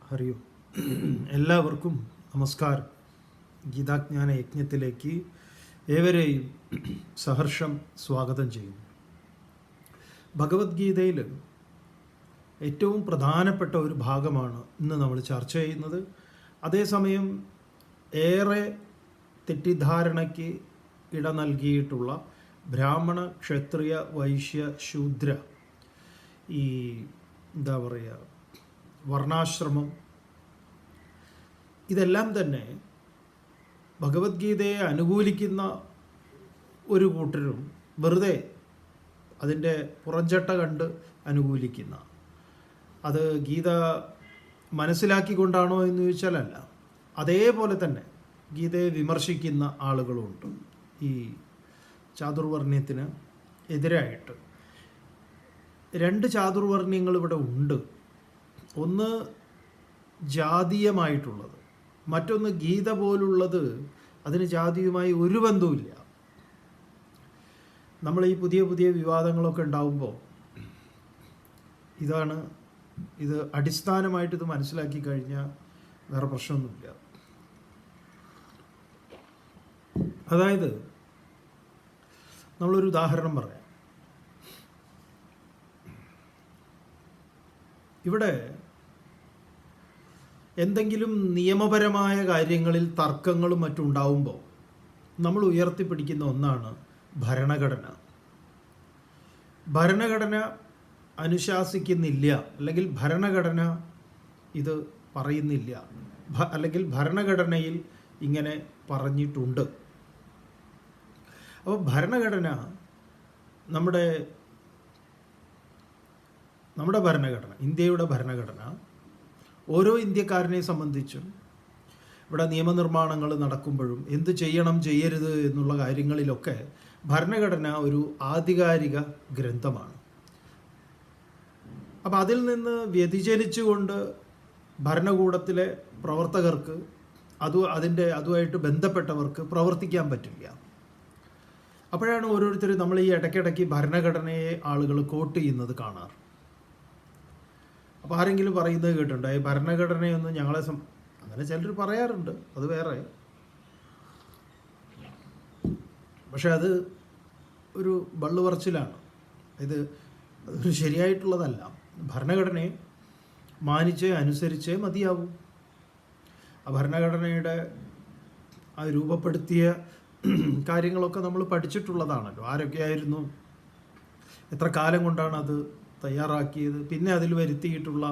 ഹരി ഓം. എല്ലാവർക്കും നമസ്കാരം. ഗീതാജ്ഞാന യജ്ഞത്തിലേക്ക് ഏവരെയും സഹർഷം സ്വാഗതം ചെയ്യുന്നു. ഭഗവത്ഗീതയിൽ ഏറ്റവും പ്രധാനപ്പെട്ട ഒരു ഭാഗമാണ് ഇന്ന് നമ്മൾ ചർച്ച ചെയ്യുന്നത്. അതേസമയം ഏറെ തെറ്റിദ്ധാരണയ്ക്ക് ഇട നൽകിയിട്ടുള്ള ബ്രാഹ്മണ, ക്ഷത്രിയ, വൈശ്യ, ശൂദ്ര, ഈ എന്താ പറയുക, വർണ്ണാശ്രമം, ഇതെല്ലാം തന്നെ ഭഗവത്ഗീതയെ അനുകൂലിക്കുന്ന ഒരു കൂട്ടരും വെറുതെ അതിൻ്റെ പുറംചട്ട കണ്ട് അനുകൂലിക്കുന്ന, അത് ഗീത മനസ്സിലാക്കിക്കൊണ്ടാണോ എന്ന് ചോദിച്ചാലല്ല, അതേപോലെ തന്നെ ഗീതയെ വിമർശിക്കുന്ന ആളുകളുമുണ്ട്. ഈ ചാതുർവർണ്ണ്യത്തിന് എതിരായിട്ട് രണ്ട് ചാതുർവർണ്ണ്യങ്ങൾ ഇവിടെ ഉണ്ട്. ഒന്ന് ജാതീയമായിട്ടുള്ളത്, മറ്റൊന്ന് ഗീത പോലുള്ളത്. അതിന് ജാതിയുമായി ഒരു ബന്ധവുമില്ല. നമ്മൾ ഈ പുതിയ പുതിയ വിവാദങ്ങളൊക്കെ ഉണ്ടാവുമ്പോൾ ഇത് അടിസ്ഥാനമായിട്ട് ഇത് മനസ്സിലാക്കി കഴിഞ്ഞാൽ വേറെ പ്രശ്നമൊന്നുമില്ല. അതായത് നമ്മളൊരു ഉദാഹരണം പറയാം. ഇവിടെ എന്തെങ്കിലും നിയമപരമായ കാര്യങ്ങളിൽ തർക്കങ്ങളും മറ്റും ഉണ്ടാവുമ്പോൾ നമ്മൾ ഉയർത്തിപ്പിടിക്കുന്ന ഒന്നാണ് ഭരണഘടന. ഭരണഘടന അനുശാസിക്കുന്നില്ല, അല്ലെങ്കിൽ ഭരണഘടന ഇത് പറയുന്നില്ല, അല്ലെങ്കിൽ ഭരണഘടനയിൽ ഇങ്ങനെ പറഞ്ഞിട്ടുണ്ട്. അപ്പോൾ ഭരണഘടന നമ്മുടെ ഭരണഘടന, ഇന്ത്യയുടെ ഭരണഘടന ഓരോ ഇന്ത്യക്കാരനെ സംബന്ധിച്ചും ഇവിടെ നിയമനിർമ്മാണങ്ങൾ നടക്കുമ്പോഴും എന്ത് ചെയ്യണം ചെയ്യരുത് എന്നുള്ള കാര്യങ്ങളിലൊക്കെ ഭരണഘടന ഒരു ആധികാരിക ഗ്രന്ഥമാണ്. അപ്പം അതിൽ നിന്ന് വ്യതിചലിച്ചുകൊണ്ട് ഭരണകൂടത്തിലെ പ്രവർത്തകർക്ക് അതുമായിട്ട് ബന്ധപ്പെട്ടവർക്ക് പ്രവർത്തിക്കാൻ പറ്റില്ല. അപ്പോഴാണ് ഓരോരുത്തരും നമ്മൾ ഈ ഇടയ്ക്കിടയ്ക്ക് ഭരണഘടനയെ ആളുകൾ കോട്ട് ചെയ്യുന്നത് കാണാറ്. അപ്പോൾ ആരെങ്കിലും പറയുന്നത് കേട്ടിട്ടുണ്ടോ, ഈ ഭരണഘടനയൊന്നും ഞങ്ങളെ അങ്ങനെ ചിലർ പറയാറുണ്ട്, അത് വേറെ. പക്ഷെ അത് ഒരു ബള്ളു പറച്ചിലാണ്. അതൊരു ശരിയായിട്ടുള്ളതല്ല. ഭരണഘടനയെ മാനിച്ചേ അനുസരിച്ചേ മതിയാവും. ആ ഭരണഘടനയുടെ ആ രൂപപ്പെടുത്തിയ കാര്യങ്ങളൊക്കെ നമ്മൾ പഠിച്ചിട്ടുള്ളതാണല്ലോ. ആരൊക്കെയായിരുന്നു, എത്ര കാലം കൊണ്ടാണ് അത് തയ്യാറാക്കിയത്, പിന്നെ അതിൽ വരുത്തിയിട്ടുള്ള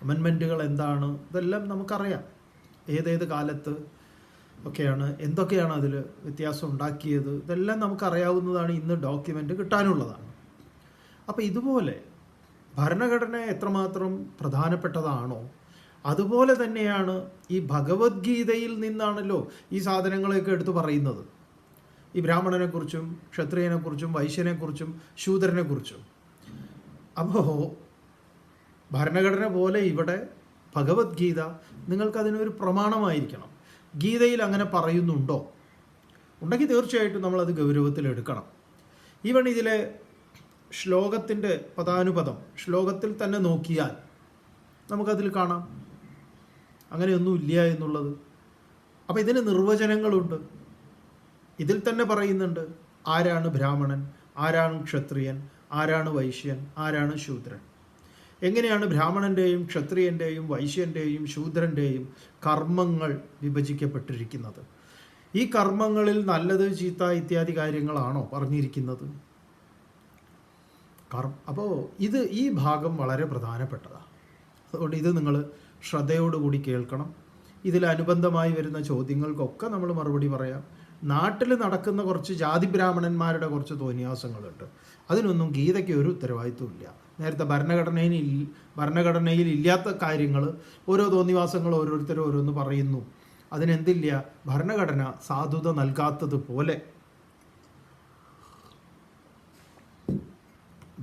അമെൻമെൻറ്റുകൾ എന്താണ്, ഇതെല്ലാം നമുക്കറിയാം. ഏതേത് കാലത്ത് ഒക്കെയാണ്, എന്തൊക്കെയാണ് അതിൽ വ്യത്യാസം ഉണ്ടാക്കിയത്, ഇതെല്ലാം നമുക്കറിയാവുന്നതാണ്. ഇന്ന് ഡോക്യുമെൻ്റ് കിട്ടാനുള്ളതാണ്. അപ്പോൾ ഇതുപോലെ ഭരണഘടന എത്രമാത്രം പ്രധാനപ്പെട്ടതാണോ അതുപോലെ തന്നെയാണ് ഈ ഭഗവത്ഗീതയിൽ നിന്നാണല്ലോ ഈ സാധനങ്ങളെയൊക്കെ എടുത്തു പറയുന്നത്. ഈ ബ്രാഹ്മണനെക്കുറിച്ചും ക്ഷത്രിയനെക്കുറിച്ചും വൈശ്യനെക്കുറിച്ചും ശൂദ്രനെക്കുറിച്ചും. അപ്പോൾ ഭരണഘടന പോലെ ഇവിടെ ഭഗവത്ഗീത നിങ്ങൾക്കതിനൊരു പ്രമാണമായിരിക്കണം. ഗീതയിൽ അങ്ങനെ പറയുന്നുണ്ടോ? ഉണ്ടെങ്കിൽ തീർച്ചയായിട്ടും നമ്മളത് ഗൗരവത്തിലെടുക്കണം. ഈവൺ ഇതിലെ ശ്ലോകത്തിൻ്റെ പദാനുപദം ശ്ലോകത്തിൽ തന്നെ നോക്കിയാൽ നമുക്കതിൽ കാണാം അങ്ങനെയൊന്നുമില്ല എന്നുള്ളത്. അപ്പോൾ ഇതിന് നിർവചനങ്ങളുണ്ട്. ഇതിൽ തന്നെ പറയുന്നുണ്ട് ആരാണ് ബ്രാഹ്മണൻ, ആരാണ് ക്ഷത്രിയൻ, ആരാണ് വൈശ്യൻ, ആരാണ് ശൂദ്രൻ. എങ്ങനെയാണ് ബ്രാഹ്മണൻ്റെയും ക്ഷത്രിയൻ്റെയും വൈശ്യൻ്റെയും ശൂദ്രൻ്റെയും കർമ്മങ്ങൾ വിഭജിക്കപ്പെട്ടിരിക്കുന്നത്? ഈ കർമ്മങ്ങളിൽ നല്ലത് ചീത്ത ഇത്യാദി കാര്യങ്ങളാണോ പറഞ്ഞിരിക്കുന്നത്? അപ്പോൾ ഈ ഭാഗം വളരെ പ്രധാനപ്പെട്ടതാണ്. അതുകൊണ്ട് ഇത് നിങ്ങൾ ശ്രദ്ധയോടുകൂടി കേൾക്കണം. ഇതിലനുബന്ധമായി വരുന്ന ചോദ്യങ്ങൾക്കൊക്കെ നമ്മൾ മറുപടി പറയാം. നാട്ടിൽ നടക്കുന്ന കുറച്ച് ജാതി ബ്രാഹ്മണന്മാരുടെ കുറച്ച് തോന്നിയാസങ്ങളുണ്ട്. അതിനൊന്നും ഗീതയ്ക്ക് ഒരു ഉത്തരവാദിത്വമില്ല. നേരത്തെ ഭരണഘടനയിൽ ഇല്ലാത്ത കാര്യങ്ങൾ, ഓരോ തോന്നിവാസങ്ങൾ ഓരോരുത്തരും ഓരോന്ന് പറയുന്നു. അതിനെന്തില്ല? ഭരണഘടന സാധുത നൽകാത്തതുപോലെ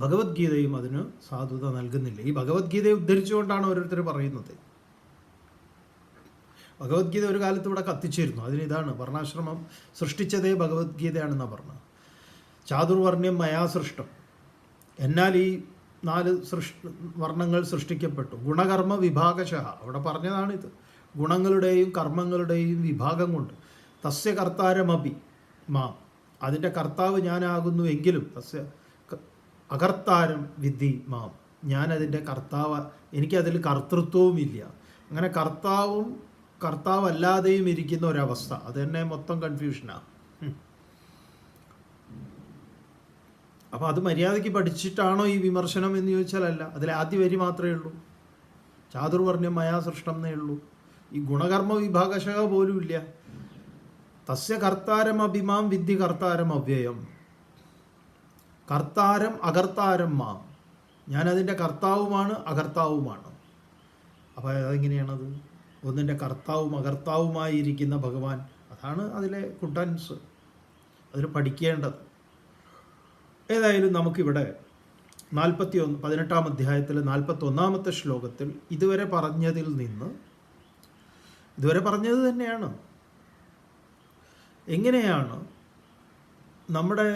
ഭഗവത്ഗീതയും അതിന് സാധുത നൽകുന്നില്ല. ഈ ഭഗവത്ഗീതയെ ഉദ്ധരിച്ചുകൊണ്ടാണ് ഓരോരുത്തർ പറയുന്നത്. ഭഗവത്ഗീത ഒരു കാലത്ത് ഇവിടെ കത്തിച്ചിരുന്നു. അതിനിതാണ് വർണ്ണാശ്രമം സൃഷ്ടിച്ചതേ ഭഗവത്ഗീതയാണെന്നാണ് പറഞ്ഞത്. ചാതുർവർണ്ണ്യം മയാ സൃഷ്ടം. എന്നാൽ ഈ 4 വർണ്ണങ്ങൾ സൃഷ്ടിക്കപ്പെട്ടു. ഗുണകർമ്മ വിഭാഗശഃ അവിടെ പറഞ്ഞതാണിത്. ഗുണങ്ങളുടെയും കർമ്മങ്ങളുടെയും വിഭാഗം കൊണ്ട് തസ്യ കർത്താരമപി മാം, അതിൻ്റെ കർത്താവ് ഞാനാകുന്നു എങ്കിലും തസ്യ അകർത്താരം വിദ്ധി മാം, ഞാനതിൻ്റെ കർത്താവ്, എനിക്കതിൽ കർത്തൃത്വവുമില്ല. അങ്ങനെ കർത്താവല്ലാതെയും ഇരിക്കുന്ന ഒരവസ്ഥ, അത് തന്നെ മൊത്തം കൺഫ്യൂഷനാണ്. അപ്പോൾ അത് മര്യാദയ്ക്ക് പഠിച്ചിട്ടാണോ ഈ വിമർശനം എന്ന് ചോദിച്ചാലല്ല. അതിൽ ആദ്യ വരി മാത്രമേ ഉള്ളൂ, ചാതുർവർണ്ണ്യം മയാ സൃഷ്ടം എന്നേ ഉള്ളൂ. ഈ ഗുണകർമ്മ വിഭാഗശഃ പോലും ഇല്ല. തസ്യ കർത്താരം അഭിമാം വിദ്ധി കർത്താരം അവ്യയം, കർത്താരം അകർത്താരം മാം, ഞാനതിൻ്റെ കർത്താവുമാണ് അകർത്താവുമാണ്. അപ്പോൾ അതെങ്ങനെയാണത്? ഒന്നിൻ്റെ കർത്താവും അകർത്താവുമായിരിക്കുന്ന ഭഗവാൻ, അതാണ് അതിലെ കുട്ടൻസ്, അതിൽ പഠിക്കേണ്ടത്. ഏതായാലും നമുക്കിവിടെ 18-ാം അധ്യായത്തിൽ 41-ാമത്തെ ശ്ലോകത്തിൽ ഇതുവരെ പറഞ്ഞത് തന്നെയാണ്. എങ്ങനെയാണ് നമ്മുടെ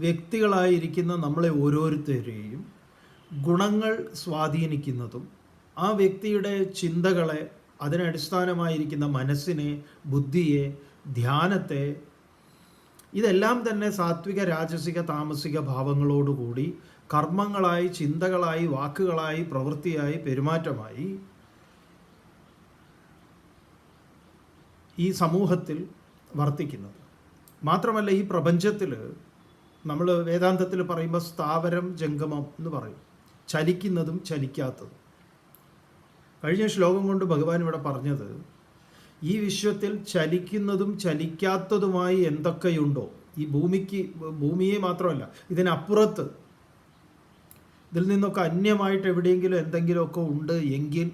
വ്യക്തികളായിരിക്കുന്ന നമ്മളെ ഓരോരുത്തരെയും ഗുണങ്ങൾ സ്വാധീനിക്കുന്നതും ആ വ്യക്തിയുടെ ചിന്തകളെ, അതിനടിസ്ഥാനമായിരിക്കുന്ന മനസ്സിനെ, ബുദ്ധിയെ, ധ്യാനത്തെ, ഇതെല്ലാം തന്നെ സാത്വിക, രാജസിക, താമസിക ഭാവങ്ങളോടുകൂടി കർമ്മങ്ങളായി, ചിന്തകളായി, വാക്കുകളായി, പ്രവൃത്തിയായി, പെരുമാറ്റമായി ഈ സമൂഹത്തിൽ വർത്തിക്കുന്നത്. മാത്രമല്ല ഈ പ്രപഞ്ചത്തിൽ നമ്മൾ വേദാന്തത്തിൽ പറയുമ്പോൾ സ്ഥാവരം ജംഗമം എന്ന് പറയും, ചലിക്കുന്നതും ചലിക്കാത്തതും. കഴിഞ്ഞ ശ്ലോകം കൊണ്ട് ഭഗവാൻ ഇവിടെ പറഞ്ഞത്, ഈ വിശ്വത്തിൽ ചലിക്കുന്നതും ചലിക്കാത്തതുമായി എന്തൊക്കെയുണ്ടോ, ഈ ഭൂമിയെ മാത്രമല്ല, ഇതിനപ്പുറത്ത്, ഇതിൽ നിന്നൊക്കെ അന്യമായിട്ട് എവിടെയെങ്കിലും എന്തെങ്കിലുമൊക്കെ ഉണ്ട് എങ്കിൽ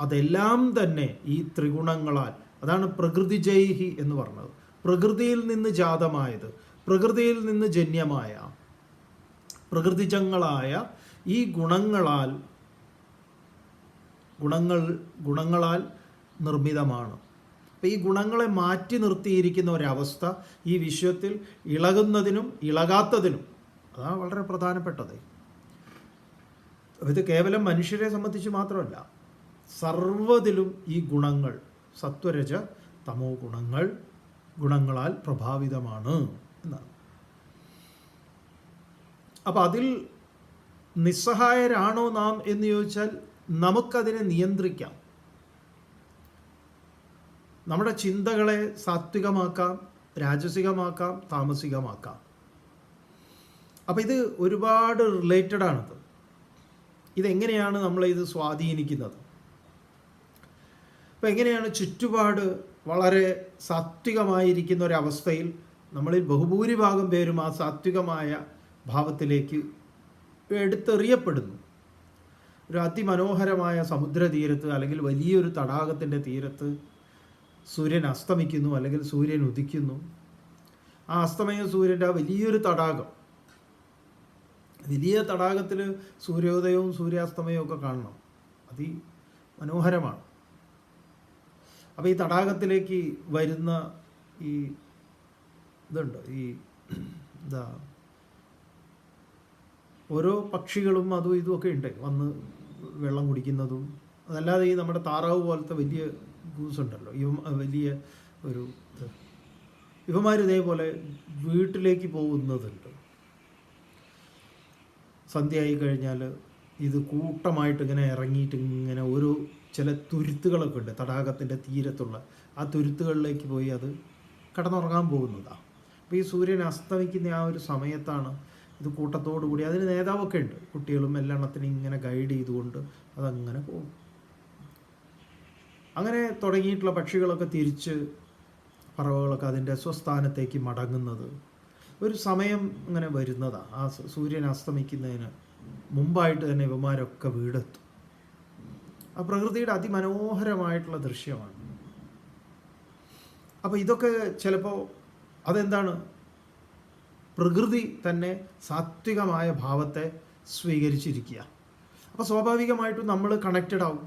അതെല്ലാം തന്നെ ഈ ത്രിഗുണങ്ങളാൽ, അതാണ് പ്രകൃതിജൈഹി എന്ന് പറഞ്ഞത്, പ്രകൃതിയിൽ നിന്ന് ജാതമായത്, പ്രകൃതിയിൽ നിന്ന് ജന്യമായ, പ്രകൃതിജങ്ങളായ ഈ ഗുണങ്ങളാൽ നിർമ്മിതമാണ്. അപ്പം ഈ ഗുണങ്ങളെ മാറ്റി നിർത്തിയിരിക്കുന്ന ഒരവസ്ഥ ഈ വിശ്വത്തിൽ ഇളകുന്നതിനും ഇളകാത്തതിനും, അതാണ് വളരെ പ്രധാനപ്പെട്ടത്. ഇത് കേവലം മനുഷ്യരെ സംബന്ധിച്ച് മാത്രമല്ല, സർവ്വതിലും ഈ ഗുണങ്ങൾ, സത്വരജ തമോ ഗുണങ്ങളാൽ പ്രഭാവിതമാണ് എന്നാണ്. അപ്പം അതിൽ നിസ്സഹായരാണോ നാം എന്ന് ചോദിച്ചാൽ നമുക്കതിനെ നിയന്ത്രിക്കാം. നമ്മുടെ ചിന്തകളെ സാത്വികമാക്കാം, രാജസികമാക്കാം, താമസികമാക്കാം. അപ്പം ഇത് ഒരുപാട് റിലേറ്റഡ് ആണത്. ഇതെങ്ങനെയാണ് നമ്മളെ ഇത് സ്വാധീനിക്കുന്നത്? അപ്പം എങ്ങനെയാണ് ചുറ്റുപാട് വളരെ സാത്വികമായിരിക്കുന്ന ഒരവസ്ഥയിൽ നമ്മളിൽ ബഹുഭൂരിഭാഗം പേരും ആ സാത്വികമായ ഭാവത്തിലേക്ക് എടുത്തെറിയപ്പെടുന്നു. ഒരു അതിമനോഹരമായ സമുദ്രതീരത്ത് അല്ലെങ്കിൽ വലിയൊരു തടാകത്തിൻ്റെ തീരത്ത് സൂര്യൻ അസ്തമിക്കുന്നു അല്ലെങ്കിൽ സൂര്യൻ ഉദിക്കുന്നു. ആ അസ്തമയ സൂര്യൻ്റെ ആ വലിയൊരു തടാകം, വലിയ തടാകത്തിൽ സൂര്യോദയവും സൂര്യാസ്തമയവും ഒക്കെ കാണണം, അതിമനോഹരമാണ്. അപ്പോൾ ഈ തടാകത്തിലേക്ക് വരുന്ന ഈ ഇതുണ്ട്, ഈ ഓരോ പക്ഷികളും അതും ഇതുമൊക്കെ ഉണ്ട് വന്ന് വെള്ളം കുടിക്കുന്നതും. അതല്ലാതെ ഈ നമ്മുടെ താറാവ് പോലത്തെ വലിയ ഗൂസ് ഉണ്ടല്ലോ, വലിയ ഒരു ഇവന്മാർ ഇതേപോലെ വീട്ടിലേക്ക് പോകുന്നതുണ്ട്. സന്ധ്യയായി കഴിഞ്ഞാൽ ഇത് കൂട്ടമായിട്ട് ഇങ്ങനെ ഇറങ്ങിയിട്ട് ഇങ്ങനെ ഓരോ ചില തുരുത്തുകളൊക്കെ ഉണ്ട് തടാകത്തിൻ്റെ തീരത്തുള്ള, ആ തുരുത്തുകളിലേക്ക് പോയി അത് കിടന്നുറങ്ങാൻ പോകുന്നതാണ്. അപ്പോൾ ഈ സൂര്യൻ അസ്തമിക്കുന്ന ആ ഒരു സമയത്താണ് ഇത് കൂട്ടത്തോടു കൂടി, അതിന് നേതാവൊക്കെ ഉണ്ട്, കുട്ടികളും എല്ലെണ്ണത്തിനും ഇങ്ങനെ ഗൈഡ് ചെയ്തുകൊണ്ട് അതങ്ങനെ പോകും. അങ്ങനെ തുടങ്ങിയിട്ടുള്ള പക്ഷികളൊക്കെ തിരിച്ച്, പറവകളൊക്കെ അതിൻ്റെ സ്വസ്ഥാനത്തേക്ക് മടങ്ങുന്നത് ഒരു സമയം അങ്ങനെ വരുന്നതാണ്. ആ സൂര്യൻ അസ്തമിക്കുന്നതിന് മുമ്പായിട്ട് തന്നെ ഇവന്മാരൊക്കെ വീടെത്തും. ആ പ്രകൃതിയുടെ അതിമനോഹരമായിട്ടുള്ള ദൃശ്യമാണ്. അപ്പോൾ ഇതൊക്കെ ചിലപ്പോൾ അതെന്താണ്, പ്രകൃതി തന്നെ സാത്വികമായ ഭാവത്തെ സ്വീകരിച്ചിരിക്കുക. അപ്പോൾ സ്വാഭാവികമായിട്ടും നമ്മൾ കണക്റ്റഡ് ആവും,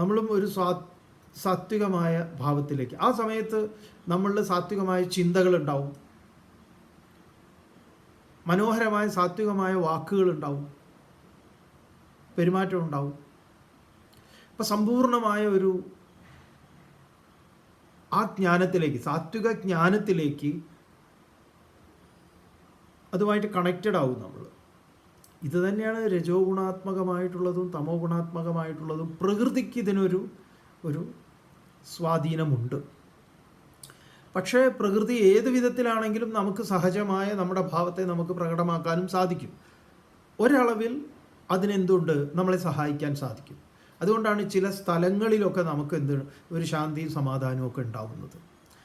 നമ്മളും ഒരു സാത്വികമായ ഭാവത്തിലേക്ക്. ആ സമയത്ത് നമ്മളിൽ സാത്വികമായ ചിന്തകളുണ്ടാവും. മനോഹരമായ സാത്വികമായ വാക്കുകളുണ്ടാവും, പെരുമാറ്റം ഉണ്ടാവും. അപ്പം സമ്പൂർണമായ ഒരു ആ ജ്ഞാനത്തിലേക്ക്, സാത്വിക ജ്ഞാനത്തിലേക്ക് അതുമായിട്ട് കണക്റ്റഡ് ആവും നമ്മൾ. ഇത് തന്നെയാണ് രജോ ഗുണാത്മകമായിട്ടുള്ളതും തമോ ഗുണാത്മകമായിട്ടുള്ളതും. പ്രകൃതിക്ക് ഇതിനൊരു സ്വാധീനമുണ്ട്. പക്ഷേ പ്രകൃതി ഏത് വിധത്തിലാണെങ്കിലും നമുക്ക് സഹജമായ നമ്മുടെ ഭാവത്തെ നമുക്ക് പ്രകടമാക്കാനും സാധിക്കും. ഒരളവിൽ അതിനെന്തുണ്ട്, നമ്മളെ സഹായിക്കാൻ സാധിക്കും. അതുകൊണ്ടാണ് ചില സ്ഥലങ്ങളിലൊക്കെ നമുക്ക് ഒരു ശാന്തിയും സമാധാനവും ഒക്കെ ഉണ്ടാവുന്നത്.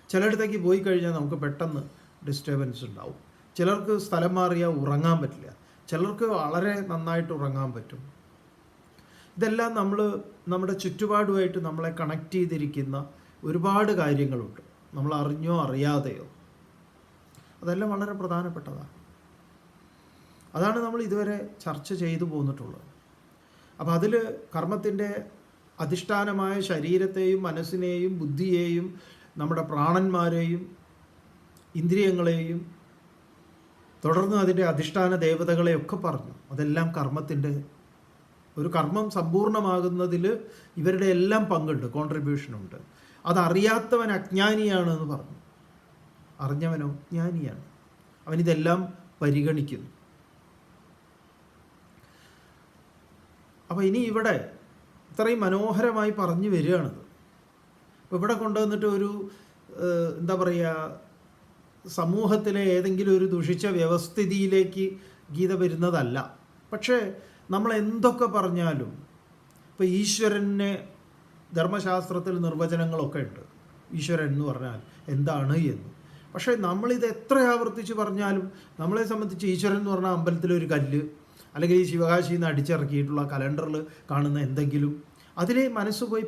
ചിലയിടത്തേക്ക് പോയി കഴിഞ്ഞാൽ നമുക്ക് പെട്ടെന്ന് ഡിസ്റ്റർബൻസ് ഉണ്ടാവും. ചിലർക്ക് സ്ഥലം മാറിയാൽ ഉറങ്ങാൻ പറ്റില്ല, ചിലർക്ക് വളരെ നന്നായിട്ട് ഉറങ്ങാൻ പറ്റും. ഇതെല്ലാം നമ്മുടെ ചുറ്റുപാടുമായിട്ട് നമ്മളെ കണക്ട് ചെയ്തിരിക്കുന്ന ഒരുപാട് കാര്യങ്ങളുണ്ട്, നമ്മൾ അറിഞ്ഞോ അറിയാതെയോ. അതെല്ലാം വളരെ പ്രധാനപ്പെട്ടതാണ്. അതാണ് നമ്മൾ ഇതുവരെ ചർച്ച ചെയ്തു പോന്നിട്ടുള്ളത്. അപ്പോൾ അതിൽ കർമ്മത്തിൻ്റെ അധിഷ്ഠാനമായ ശരീരത്തെയും മനസ്സിനെയും ബുദ്ധിയെയും നമ്മുടെ പ്രാണന്മാരെയും ഇന്ദ്രിയങ്ങളെയും തുടർന്ന് അതിൻ്റെ അധിഷ്ഠാന ദേവതകളെയൊക്കെ പറഞ്ഞു. അതെല്ലാം കർമ്മത്തിൻ്റെ ഒരു കർമ്മം സമ്പൂർണ്ണമാകുന്നതിൽ ഇവരുടെ എല്ലാം പങ്കുണ്ട്, കോൺട്രിബ്യൂഷനുണ്ട്. അതറിയാത്തവൻ അജ്ഞാനിയാണ് എന്ന് പറഞ്ഞു. അറിഞ്ഞവനോ ജ്ഞാനിയാണ്, അവനിതെല്ലാം പരിഗണിക്കുന്നു. അപ്പോൾ ഇനി ഇവിടെ ഇത്രയും മനോഹരമായി പറഞ്ഞു വരികയാണത്. അപ്പോൾ ഇവിടെ കൊണ്ടുവന്നിട്ട് ഒരു എന്താ പറയുക, സമൂഹത്തിലെ ഏതെങ്കിലും ഒരു ദുഷിച്ച വ്യവസ്ഥിതിയിലേക്ക് ഗീത വരുന്നതല്ല. പക്ഷേ നമ്മൾ എന്തൊക്കെ പറഞ്ഞാലും, ഇപ്പോൾ ഈശ്വരനെ ധർമ്മശാസ്ത്രത്തിൽ നിർവചനങ്ങളൊക്കെ ഉണ്ട്, ഈശ്വരൻ എന്ന് പറഞ്ഞാൽ എന്താണ് എന്ന്. പക്ഷേ നമ്മളിത് എത്ര ആവർത്തിച്ച് പറഞ്ഞാലും നമ്മളെ സംബന്ധിച്ച് ഈശ്വരൻ എന്ന് പറഞ്ഞാൽ അമ്പലത്തിലൊരു കല്ല്, അല്ലെങ്കിൽ ഈ ശിവകാശിയിൽ നിന്ന് അടിച്ചിറക്കിയിട്ടുള്ള കലണ്ടറിൽ കാണുന്ന എന്തെങ്കിലും, അതിലെ മനസ്സ് പോയി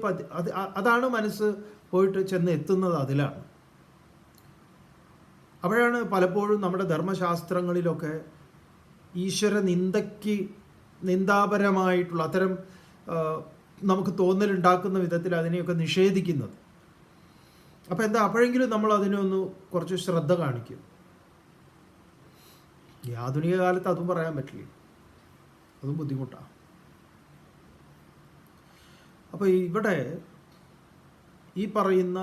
അതാണ് മനസ്സ് പോയിട്ട് ചെന്ന് എത്തുന്നത് അതിലാണ്. അപ്പോഴാണ് പലപ്പോഴും നമ്മുടെ ധർമ്മശാസ്ത്രങ്ങളിലൊക്കെ ഈശ്വര നിന്ദാപരമായിട്ടുള്ള അത്തരം നമുക്ക് തോന്നലുണ്ടാക്കുന്ന വിധത്തിൽ അതിനെയൊക്കെ നിഷേധിക്കുന്നത്. അപ്പോൾ എന്താ, അപ്പോഴെങ്കിലും നമ്മൾ അതിനൊന്ന് കുറച്ച് ശ്രദ്ധ കാണിക്കും. ഈ ആധുനിക കാലത്ത് അതും പറയാൻ പറ്റില്ല, അതും ബുദ്ധിമുട്ടാണ്. അപ്പോൾ ഇവിടെ ഈ പറയുന്ന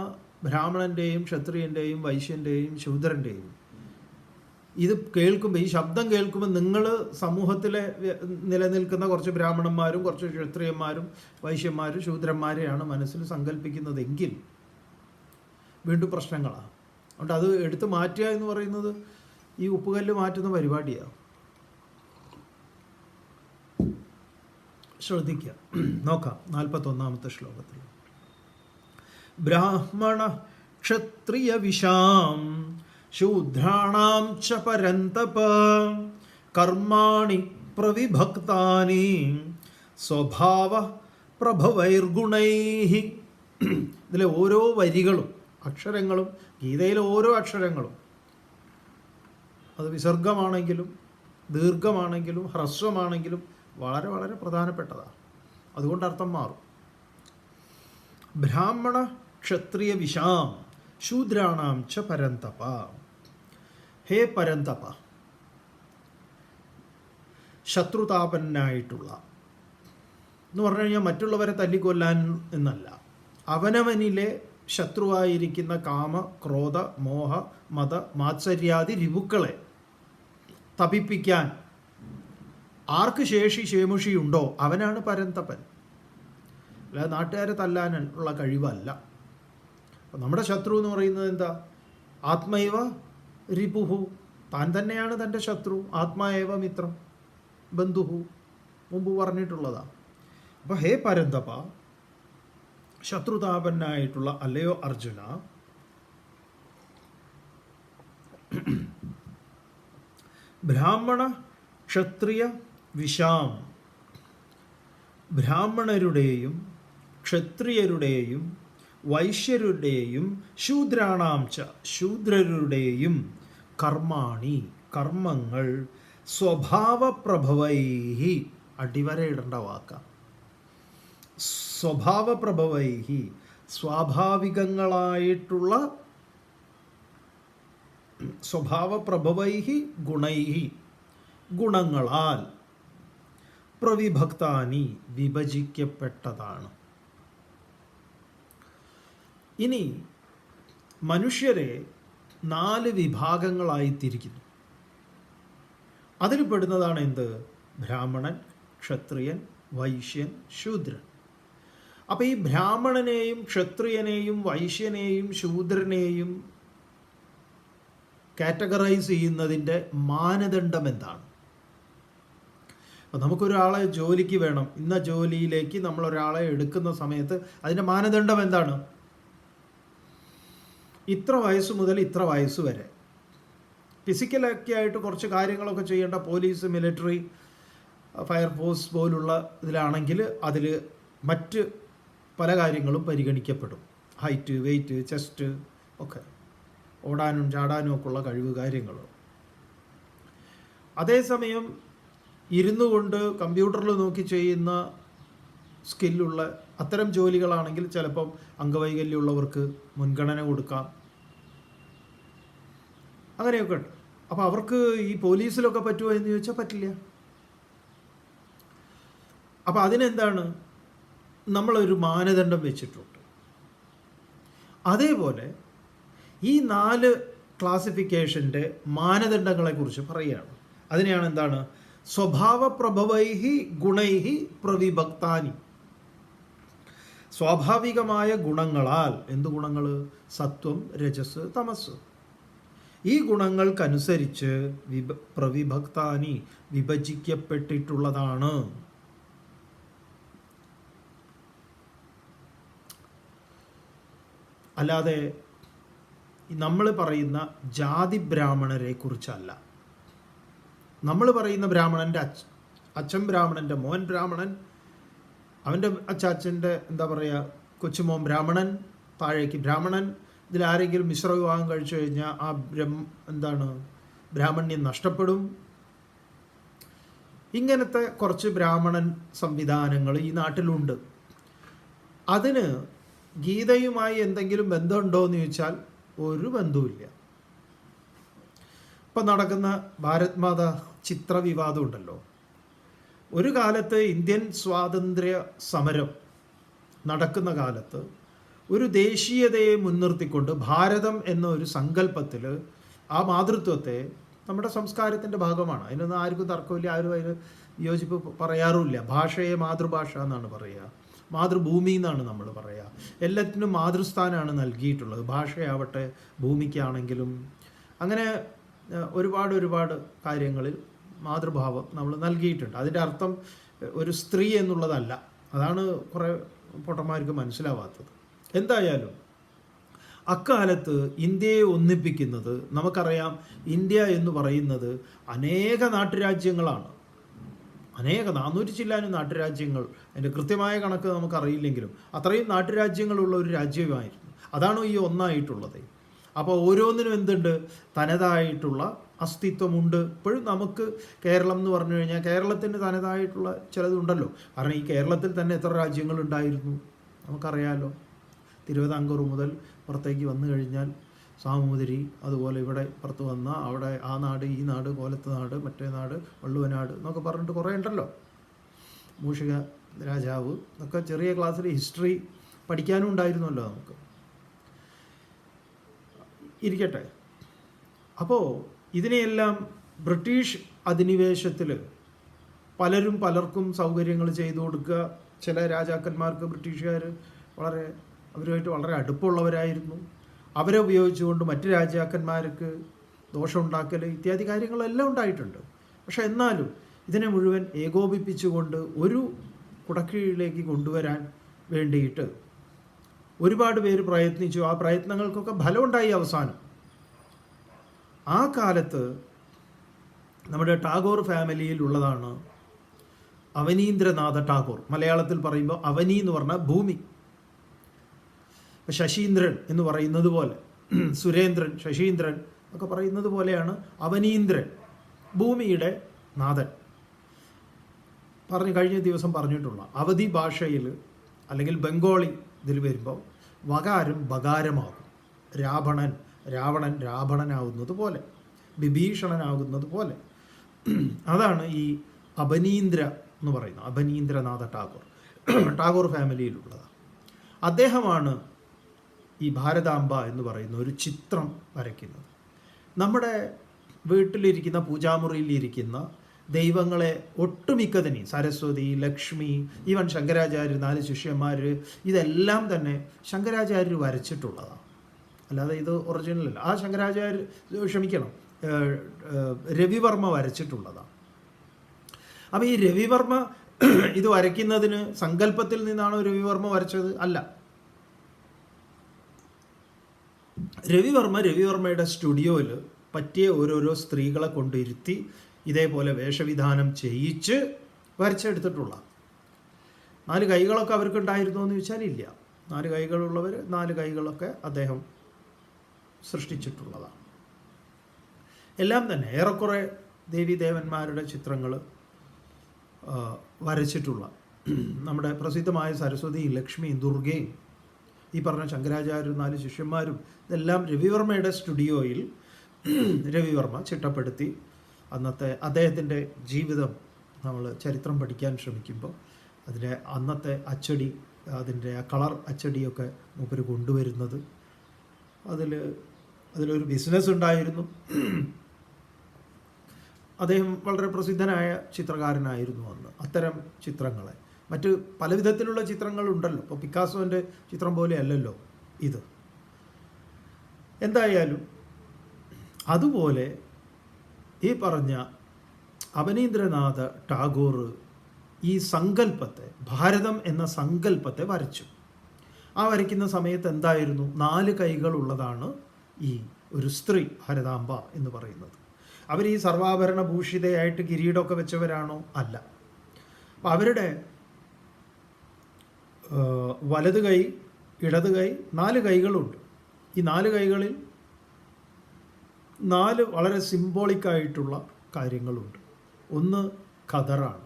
ബ്രാഹ്മണൻ്റെയും ക്ഷത്രിയൻ്റെയും വൈശ്യൻ്റെയും ശൂദ്രൻ്റെയും ഇത് കേൾക്കുമ്പോൾ, ഈ ശബ്ദം കേൾക്കുമ്പോൾ നിങ്ങൾ സമൂഹത്തിലെ നിലനിൽക്കുന്ന കുറച്ച് ബ്രാഹ്മണന്മാരും കുറച്ച് ക്ഷത്രിയന്മാരും വൈശ്യന്മാരും ശൂദ്രന്മാരെയാണ് മനസ്സിൽ സങ്കല്പിക്കുന്നതെങ്കിൽ വീണ്ടും പ്രശ്നങ്ങളാണ്. അതുകൊണ്ട് അത് എടുത്ത് മാറ്റുക എന്ന് പറയുന്നത് ഈ ഉപ്പുകല്ല് മാറ്റുന്ന പരിപാടിയാണ്. ശ്രദ്ധിക്കുക, നോക്കാം 41-ാമത്തെ ശ്ലോകത്തിൽ. ബ്രാഹ്മണ ക്ഷത്രിയ വിഷാം ശൂദ്രാണാം ച പരന്തപ കർമാണി പ്രവിഭക്താനി സ്വഭാവ പ്രഭവൈർഗുണൈഹി. ഇതിലെ ഓരോ വരികളും അക്ഷരങ്ങളും, ഗീതയിലെ ഓരോ അക്ഷരങ്ങളും, അത് വിസർഗമാണെങ്കിലും ദീർഘമാണെങ്കിലും ഹ്രസ്വമാണെങ്കിലും വളരെ വളരെ പ്രധാനപ്പെട്ടതാണ്. അതുകൊണ്ട് അർത്ഥം മാറും. ബ്രാഹ്മണ ക്ഷത്രിയ വിഷാം ശൂദ്രാണാം ച പരന്തപ. ഹേ പരന്തപ, ശത്രുതാപനായിട്ടുള്ള എന്ന് പറഞ്ഞു കഴിഞ്ഞാൽ മറ്റുള്ളവരെ തല്ലിക്കൊല്ലാൻ എന്നല്ല, അവനവനിലെ ശത്രുവായിരിക്കുന്ന കാമ ക്രോധ മോഹ മത മാത്സര്യാദി രിപുക്കളെ തപിപ്പിക്കാൻ ആർക്ക് ശേഷി ശേമുഷിയുണ്ടോ അവനാണ് പരന്തപൻ. അല്ലാതെ നാട്ടുകാരെ തല്ലാനുള്ള കഴിവല്ല. അപ്പം നമ്മുടെ ശത്രു എന്ന് പറയുന്നത് എന്താ? ആത്മൈവ റിപുഹു, താൻ തന്നെയാണ് തൻ്റെ ശത്രു. ആത്മാവേവ മിത്രം ബന്ധുഹു, മുമ്പ് പറഞ്ഞിട്ടുള്ളതാണ്. അപ്പോൾ ഹേ പരന്തപ, ശത്രുതാപനായിട്ടുള്ള അല്ലയോ അർജുന, ബ്രാഹ്മണ ക്ഷത്രിയ വിഷാം, ബ്രാഹ്മണരുടെയും ക്ഷത്രിയരുടെയും വൈശ്യരുടെയും ശൂദ്രാണാം ച, ശൂദ്രരുടെയും കർമാണി, കർമ്മങ്ങൾ സ്വഭാവപ്രഭവൈഹി, അടിവരയിടേണ്ട വാക്ക, സ്വഭാവപ്രഭവൈഹി, സ്വാഭാവികങ്ങളായിട്ടുള്ള, സ്വഭാവപ്രഭവൈഹി ഗുണൈഹി, ഗുണങ്ങളാൽ പ്രവിഭക്താനി വിഭജിക്കപ്പെട്ടതാണ്. ഇനി മനുഷ്യരെ 4 വിഭാഗങ്ങളായി തിരിക്കുന്നു. അതിൽ പെടുന്നതാണ് എന്ത്? ബ്രാഹ്മണൻ, ക്ഷത്രിയൻ, വൈശ്യൻ, ശൂദ്രൻ. അപ്പം ഈ ബ്രാഹ്മണനെയും ക്ഷത്രിയനെയും വൈശ്യനെയും ശൂദ്രനെയും കാറ്റഗറൈസ് ചെയ്യുന്നതിൻ്റെ മാനദണ്ഡം എന്താണ്? അപ്പം നമുക്കൊരാളെ ജോലിക്ക് വേണം. ഇന്ന ജോലിയിലേക്ക് നമ്മളൊരാളെ എടുക്കുന്ന സമയത്ത് അതിൻ്റെ മാനദണ്ഡം എന്താണ്? ഇത്ര വയസ്സ് മുതൽ ഇത്ര വയസ്സ് വരെ. ഫിസിക്കലൊക്കെ ആയിട്ട് കുറച്ച് കാര്യങ്ങളൊക്കെ ചെയ്യേണ്ട പോലീസ്, മിലിറ്ററി, ഫയർഫോഴ്സ് പോലുള്ള ഇതിലാണെങ്കിൽ അതിൽ മറ്റ് പല കാര്യങ്ങളും പരിഗണിക്കപ്പെടും. ഹൈറ്റ്, വെയ്റ്റ്, ചെസ്റ്റ് ഒക്കെ, ഓടാനും ചാടാനും ഒക്കെ ഉള്ള കഴിവ് കാര്യങ്ങൾ. അതേസമയം ഇരുന്നു കൊണ്ട് കമ്പ്യൂട്ടറിൽ നോക്കി ചെയ്യുന്ന സ്കില്ലുള്ള അത്തരം ജോലികളാണെങ്കിൽ ചിലപ്പം അംഗവൈകല്യമുള്ളവർക്ക് മുൻഗണന കൊടുക്കാം. അങ്ങനെയൊക്കെ ഉണ്ട്. അപ്പോൾ അവർക്ക് ഈ പോലീസിലൊക്കെ പറ്റുമോ എന്ന് ചോദിച്ചാൽ പറ്റില്ല. അപ്പോൾ അതിനെന്താണ്? നമ്മളൊരു മാനദണ്ഡം വെച്ചിട്ടുണ്ട്. അതേപോലെ ഈ 4 ക്ലാസിഫിക്കേഷൻ്റെ മാനദണ്ഡങ്ങളെക്കുറിച്ച് പറയുകയാണ്. അതിനെയാണ് എന്താണ്? സ്വഭാവപ്രഭവൈഹി ഗുണൈഹി പ്രവിഭക്താനി. സ്വാഭാവികമായ ഗുണങ്ങളാൽ, എന്ത് ഗുണങ്ങൾ? സത്വം, രജസ്, തമസ്. ഈ ഗുണങ്ങൾക്കനുസരിച്ച് പ്രവിഭക്താനി വിഭജിക്കപ്പെട്ടിട്ടുള്ളതാണ്. അല്ലാതെ നമ്മൾ പറയുന്ന ജാതി ബ്രാഹ്മണരെ കുറിച്ചല്ല. നമ്മൾ പറയുന്ന ബ്രാഹ്മണൻ്റെ അച്ഛൻ ബ്രാഹ്മണൻ്റെ മോൻ ബ്രാഹ്മണൻ, അവൻ്റെ അച്ചാച്ചൻ്റെ എന്താ പറയുക കൊച്ചുമോൻ ബ്രാഹ്മണൻ, താഴേക്ക് ബ്രാഹ്മണൻ. ഇതിലാരെങ്കിലും മിശ്രവിവാഹം കഴിച്ചു കഴിഞ്ഞാൽ ആ ബ്രാഹ്മണ്യം നഷ്ടപ്പെടും. ഇങ്ങനത്തെ കുറച്ച് ബ്രാഹ്മണൻ സംവിധാനങ്ങൾ ഈ നാട്ടിലുണ്ട്. അതിന് ഗീതയുമായി എന്തെങ്കിലും ബന്ധമുണ്ടോ എന്ന് ചോദിച്ചാൽ ഒരു ബന്ധവുമില്ല. ഇപ്പം നടക്കുന്ന ഭാരത് മാതാ ചിത്രവിവാദം ഉണ്ടല്ലോ. ഒരു കാലത്ത് ഇന്ത്യൻ സ്വാതന്ത്ര്യ സമരം നടക്കുന്ന കാലത്ത് ഒരു ദേശീയതയെ മുൻനിർത്തിക്കൊണ്ട് ഭാരതം എന്ന ഒരു സങ്കല്പത്തിൽ ആ മാതൃത്വത്തെ നമ്മുടെ സംസ്കാരത്തിൻ്റെ ഭാഗമാണ്. അതിനൊന്നും ആർക്കും തർക്കമില്ല, ആരും അതിന് വിയോജിപ്പ് പറയാറുമില്ല. ഭാഷയെ മാതൃഭാഷ എന്നാണ് പറയുക, മാതൃഭൂമി എന്നാണ് നമ്മൾ പറയുക. എല്ലാത്തിനും മാതൃസ്ഥാനമാണ് നൽകിയിട്ടുള്ളത്. ഭാഷയാവട്ടെ, ഭൂമിക്കാണെങ്കിലും അങ്ങനെ ഒരുപാട് കാര്യങ്ങളിൽ മാതൃഭാവം നമ്മൾ നൽകിയിട്ടുണ്ട്. അതിൻ്റെ അർത്ഥം ഒരു സ്ത്രീ എന്നുള്ളതല്ല. അതാണ് കുറേ പൊട്ടന്മാർക്ക് മനസ്സിലാവാത്തത്. എന്തായാലും അക്കാലത്ത് ഇന്ത്യയെ ഒന്നിപ്പിക്കുന്നത് നമുക്കറിയാം. ഇന്ത്യ എന്ന് പറയുന്നത് അനേക നാട്ടുരാജ്യങ്ങളാണ്. 400 ചില്ലാനും നാട്ടുരാജ്യങ്ങൾ. അതിൻ്റെ കൃത്യമായ കണക്ക് നമുക്കറിയില്ലെങ്കിലും അത്രയും നാട്ടുരാജ്യങ്ങളുള്ള ഒരു രാജ്യമായിരുന്നു. അതാണ് ഈ ഒന്നായിട്ടുള്ളത്. അപ്പോൾ ഓരോന്നിനും എന്തുണ്ട്? തനതായിട്ടുള്ള അസ്തിത്വമുണ്ട്. ഇപ്പോഴും നമുക്ക് കേരളം എന്ന് പറഞ്ഞു കഴിഞ്ഞാൽ കേരളത്തിന് തനതായിട്ടുള്ള ചിലതുണ്ടല്ലോ. കാരണം ഈ കേരളത്തിൽ തന്നെ എത്ര രാജ്യങ്ങളുണ്ടായിരുന്നു നമുക്കറിയാമല്ലോ. തിരുവിതാംകൂർ മുതൽ പുറത്തേക്ക് വന്നു കഴിഞ്ഞാൽ സാമൂതിരി, അതുപോലെ ഇവിടെ പുറത്ത് വന്ന അവിടെ ആ നാട്, ഈ നാട്, കോലത്ത് നാട്, മറ്റേ നാട്, വള്ളുവനാട് എന്നൊക്കെ പറഞ്ഞിട്ട് കുറേ ഉണ്ടല്ലോ. മൂഷിക രാജാവ് എന്നൊക്കെ ചെറിയ ക്ലാസ്സിൽ ഹിസ്റ്ററി പഠിക്കാനും ഉണ്ടായിരുന്നല്ലോ നമുക്ക്. ഇരിക്കട്ടെ. അപ്പോൾ ഇതിനെയെല്ലാം ബ്രിട്ടീഷ് അധിനിവേശത്തിൽ പലരും പലർക്കും സൗകര്യങ്ങൾ ചെയ്തു കൊടുക്കുക. ചില രാജാക്കന്മാർക്ക് ബ്രിട്ടീഷുകാർ അവരുമായിട്ട് വളരെ അടുപ്പമുള്ളവരായിരുന്നു. അവരെ ഉപയോഗിച്ചുകൊണ്ട് മറ്റ് രാജാക്കന്മാർക്ക് ദോഷമുണ്ടാക്കൽ ഇത്യാദി കാര്യങ്ങളെല്ലാം ഉണ്ടായിട്ടുണ്ട്. പക്ഷെ എന്നാലും ഇതിനെ മുഴുവൻ ഏകോപിപ്പിച്ചുകൊണ്ട് ഒരു കുടക്കീഴിലേക്ക് കൊണ്ടുവരാൻ വേണ്ടിയിട്ട് ഒരുപാട് പേര് പ്രയത്നിച്ചു. ആ പ്രയത്നങ്ങൾക്കൊക്കെ ഫലമുണ്ടായി. അവസാനം ആ കാലത്ത് നമ്മുടെ ടാഗോർ ഫാമിലിയിലുള്ളതാണ് അവനീന്ദ്രനാഥ ടാഗോർ. മലയാളത്തിൽ പറയുമ്പോൾ അവനി എന്ന് പറഞ്ഞാൽ ഭൂമി. ശശീന്ദ്രൻ എന്ന് പറയുന്നത് പോലെ, സുരേന്ദ്രൻ, ശശീന്ദ്രൻ ഒക്കെ പറയുന്നത് പോലെയാണ് അവനീന്ദ്രൻ, ഭൂമിയുടെ നാഥൻ. കഴിഞ്ഞ ദിവസം പറഞ്ഞിട്ടുള്ള അവധി ഭാഷയിൽ അല്ലെങ്കിൽ ബംഗാളി ഇതിൽ വരുമ്പോൾ വകാരം ബകാരമാകും. രാവണൻ രാവണനാവുന്നത് പോലെ, വിഭീഷണനാകുന്നത് പോലെ അതാണ് ഈ അബനീന്ദ്ര എന്ന് പറയുന്നത്, അബനീന്ദ്രനാഥ ടാഗോർ. ടാഗോർ ഫാമിലിയിലുള്ളതാണ്. അദ്ദേഹമാണ് ഈ ഭാരതാംബ എന്ന് പറയുന്ന ഒരു ചിത്രം വരയ്ക്കുന്നത്. നമ്മുടെ വീട്ടിലിരിക്കുന്ന പൂജാമുറിയിലിരിക്കുന്ന ദൈവങ്ങളെ ഒട്ടുമിക്കതിനെയും, സരസ്വതി, ലക്ഷ്മി, ഈവൻ ശങ്കരാചാര്യർ, 4 ശിഷ്യന്മാർ, ഇതെല്ലാം തന്നെ ശങ്കരാചാര്യർ വരച്ചിട്ടുള്ളതാണ്. അല്ലാതെ ഇത് ഒറിജിനലല്ല. ആ ശങ്കരാചാര്യർ, ക്ഷമിക്കണം, രവിവർമ്മ വരച്ചിട്ടുള്ളതാണ്. അപ്പോൾ ഈ രവിവർമ്മ ഇത് വരയ്ക്കുന്നതിന് സങ്കല്പത്തിൽ നിന്നാണോ രവിവർമ്മ വരച്ചത്? അല്ല. രവിവർമ്മയുടെ സ്റ്റുഡിയോയിൽ പറ്റിയ ഓരോരോ സ്ത്രീകളെ കൊണ്ടിരുത്തി ഇതേപോലെ വേഷവിധാനം ചെയ്യിച്ച് വരച്ചെടുത്തിട്ടുള്ള. 4 കൈകളൊക്കെ അവർക്കുണ്ടായിരുന്നു എന്ന് ചോദിച്ചാൽ ഇല്ല. 4 കൈകളുള്ളവർ 4 കൈകളൊക്കെ അദ്ദേഹം സൃഷ്ടിച്ചിട്ടുള്ളതാണ്. എല്ലാം തന്നെ ഏറെക്കുറെ ദേവീദേവന്മാരുടെ ചിത്രങ്ങൾ വരച്ചിട്ടുള്ള നമ്മുടെ പ്രസിദ്ധമായ സരസ്വതിയും ലക്ഷ്മിയും ദുർഗയും ഈ പറഞ്ഞ ശങ്കരാചാര്യരും 4 ശിഷ്യന്മാരും ഇതെല്ലാം രവിവർമ്മയുടെ സ്റ്റുഡിയോയിൽ രവിവർമ്മ ചിട്ടപ്പെടുത്തി. അന്നത്തെ അദ്ദേഹത്തിൻ്റെ ജീവിതം നമ്മൾ ചരിത്രം പഠിക്കാൻ ശ്രമിക്കുമ്പോൾ അതിൻ്റെ അന്നത്തെ അച്ചടി, അതിൻ്റെ കളർ അച്ചടിയൊക്കെ മൂപ്പര് കൊണ്ടുവരുന്നത്, അതിലൊരു ബിസിനസ് ഉണ്ടായിരുന്നു. അദ്ദേഹം വളരെ പ്രസിദ്ധനായ ചിത്രകാരനായിരുന്നു അന്ന്. അത്തരം ചിത്രങ്ങളെ, മറ്റ് പല വിധത്തിലുള്ള ചിത്രങ്ങളുണ്ടല്ലോ. ഇപ്പോൾ പിക്കാസോൻ്റെ ചിത്രം പോലെ അല്ലല്ലോ ഇത്. എന്തായാലും അതുപോലെ ഈ പറഞ്ഞ അവനീന്ദ്രനാഥ ടാഗോർ ഈ സങ്കല്പത്തെ, ഭാരതം എന്ന സങ്കല്പത്തെ വരച്ചു. ആ വരയ്ക്കുന്ന സമയത്ത് എന്തായിരുന്നു? 4 കൈകളുള്ളതാണ് ഈ ഒരു സ്ത്രീ ഭാരതാംബ എന്ന് പറയുന്നത്. അവർ ഈ സർവാഭരണ ഭൂഷിതയായിട്ട് കിരീടമൊക്കെ വെച്ചവരാണോ? അല്ല. അപ്പം അവരുടെ വലത് കൈ, ഇടത് കൈ, 4 കൈകളുണ്ട്. ഈ 4 കൈകളിൽ 4 വളരെ സിംബോളിക്കായിട്ടുള്ള കാര്യങ്ങളുണ്ട്. ഒന്ന് ഖദറാണ്,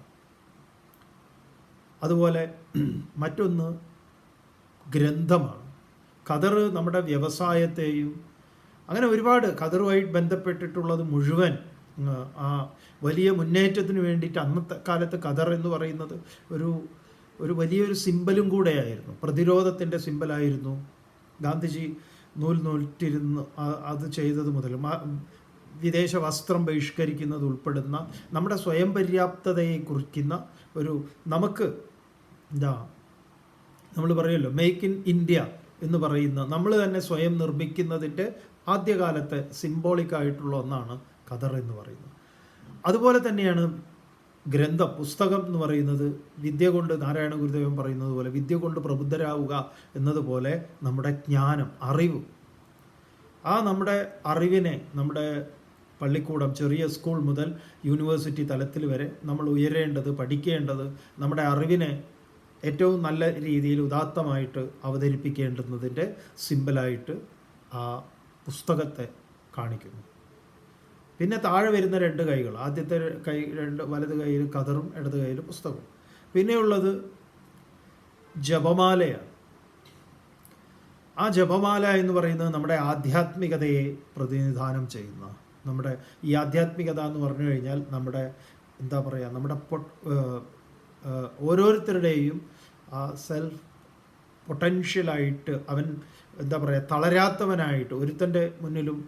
അതുപോലെ മറ്റൊന്ന് ഗ്രന്ഥമാണ്. ഖദർ നമ്മുടെ വ്യവസായത്തെയും അങ്ങനെ ഒരുപാട് ഖദറുമായിട്ട് ബന്ധപ്പെട്ടിട്ടുള്ളത് മുഴുവൻ ആ വലിയ മുന്നേറ്റത്തിന് വേണ്ടിയിട്ട് അന്നത്തെ കാലത്ത് ഖദർ എന്ന് പറയുന്നത് ഒരു വലിയൊരു സിമ്പലും കൂടെയായിരുന്നു, പ്രതിരോധത്തിൻ്റെ സിമ്പലായിരുന്നു. ഗാന്ധിജി നൂറ്റിരുന്ന് അത് ചെയ്തത് മുതൽ വിദേശ വസ്ത്രം ബഹിഷ്കരിക്കുന്നത് ഉൾപ്പെടുന്ന നമ്മുടെ സ്വയം പര്യാപ്തതയെ കുറിക്കുന്ന ഒരു, നമുക്ക് നമ്മൾ പറയുമല്ലോ മേക്ക് ഇൻ ഇന്ത്യ എന്ന് പറയുന്ന, നമ്മൾ തന്നെ സ്വയം നിർമ്മിക്കുന്നതിൻ്റെ ആദ്യകാലത്തെ സിംബോളിക്കായിട്ടുള്ള ഒന്നാണ് ഖദർ എന്ന് പറയുന്നത്. അതുപോലെ തന്നെയാണ് ഗ്രന്ഥം, പുസ്തകം എന്ന് പറയുന്നത് വിദ്യ കൊണ്ട്, നാരായണ ഗുരുദേവൻ പറയുന്നത് പോലെ വിദ്യ കൊണ്ട് പ്രബുദ്ധരാവുക എന്നതുപോലെ നമ്മുടെ ജ്ഞാനം, അറിവ്, ആ നമ്മുടെ അറിവിനെ, നമ്മുടെ പള്ളിക്കൂടം, ചെറിയ സ്കൂൾ മുതൽ യൂണിവേഴ്സിറ്റി തലത്തിൽ വരെ നമ്മൾ ഉയരേണ്ടത്, പഠിക്കേണ്ടത്, നമ്മുടെ അറിവിനെ ഏറ്റവും നല്ല രീതിയിൽ ഉദാത്തമായിട്ട് അവതരിപ്പിക്കേണ്ടുന്നതിൻ്റെ സിമ്പലായിട്ട് ആ പുസ്തകത്തെ കാണിക്കുന്നു. പിന്നെ താഴെ വരുന്ന 2 കൈകൾ, ആദ്യത്തെ കൈ വലത് കൈയിൽ ഖദറും ഇടത് കൈയിൽ പുസ്തകവും. പിന്നെയുള്ളത് ജപമാലയാണ്. ആ ജപമാല എന്ന് പറയുന്നത് നമ്മുടെ ആധ്യാത്മികതയെ പ്രതിനിധാനം ചെയ്യുന്ന, നമ്മുടെ ഈ ആധ്യാത്മികത എന്ന് പറഞ്ഞു കഴിഞ്ഞാൽ നമ്മുടെ എന്താ പറയുക, നമ്മുടെ ഓരോരുത്തരുടെയും ആ സെൽഫ് പൊട്ടൻഷ്യലായിട്ട് അവൻ എന്താ പറയുക, തളരാത്തവനായിട്ട് ഒരുത്തൻ്റെ മുന്നിലും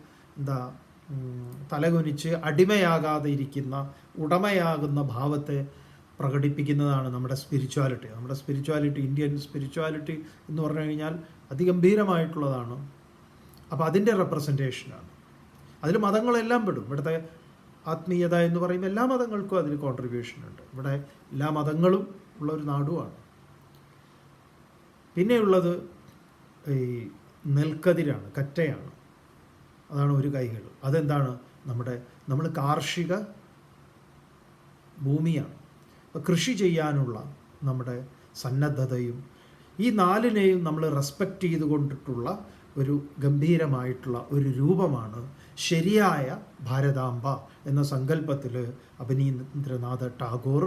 തലകുനിച്ച് അടിമയാകാതെ ഇരിക്കുന്ന, ഉടമയാകുന്ന ഭാവത്തെ പ്രകടിപ്പിക്കുന്നതാണ് നമ്മുടെ സ്പിരിച്വാലിറ്റി. നമ്മുടെ സ്പിരിച്വാലിറ്റി, ഇന്ത്യൻ സ്പിരിച്വാലിറ്റി എന്ന് പറഞ്ഞു കഴിഞ്ഞാൽ അതിഗംഭീരമായിട്ടുള്ളതാണ്. അപ്പോൾ അതിൻ്റെ റെപ്രസെൻറ്റേഷനാണ്. അതിൽ മതങ്ങളെല്ലാം പെടും. ഇവിടുത്തെ ആത്മീയത എന്ന് പറയുമ്പോൾ എല്ലാ മതങ്ങൾക്കും അതിൽ കോൺട്രിബ്യൂഷൻ ഉണ്ട്. ഇവിടെ എല്ലാ മതങ്ങളും ഉള്ളൊരു നാടുമാണ്. പിന്നെയുള്ളത് ഈ നെൽക്കതിരാണ്, കറ്റയാണ്. അതാണ് ഒരു കൈകൾ. അതെന്താണ്? നമ്മൾ കാർഷിക ഭൂമിയാണ്. അപ്പോൾ കൃഷി ചെയ്യാനുള്ള നമ്മുടെ സന്നദ്ധതയും ഈ 4നെയും നമ്മൾ റെസ്പെക്റ്റ് ചെയ്തുകൊണ്ടിട്ടുള്ള ഒരു ഗംഭീരമായിട്ടുള്ള ഒരു രൂപമാണ് ശരിയായ ഭാരതാംബ എന്ന സങ്കല്പത്തിൽ അവനീന്ദ്രനാഥ ടാഗോർ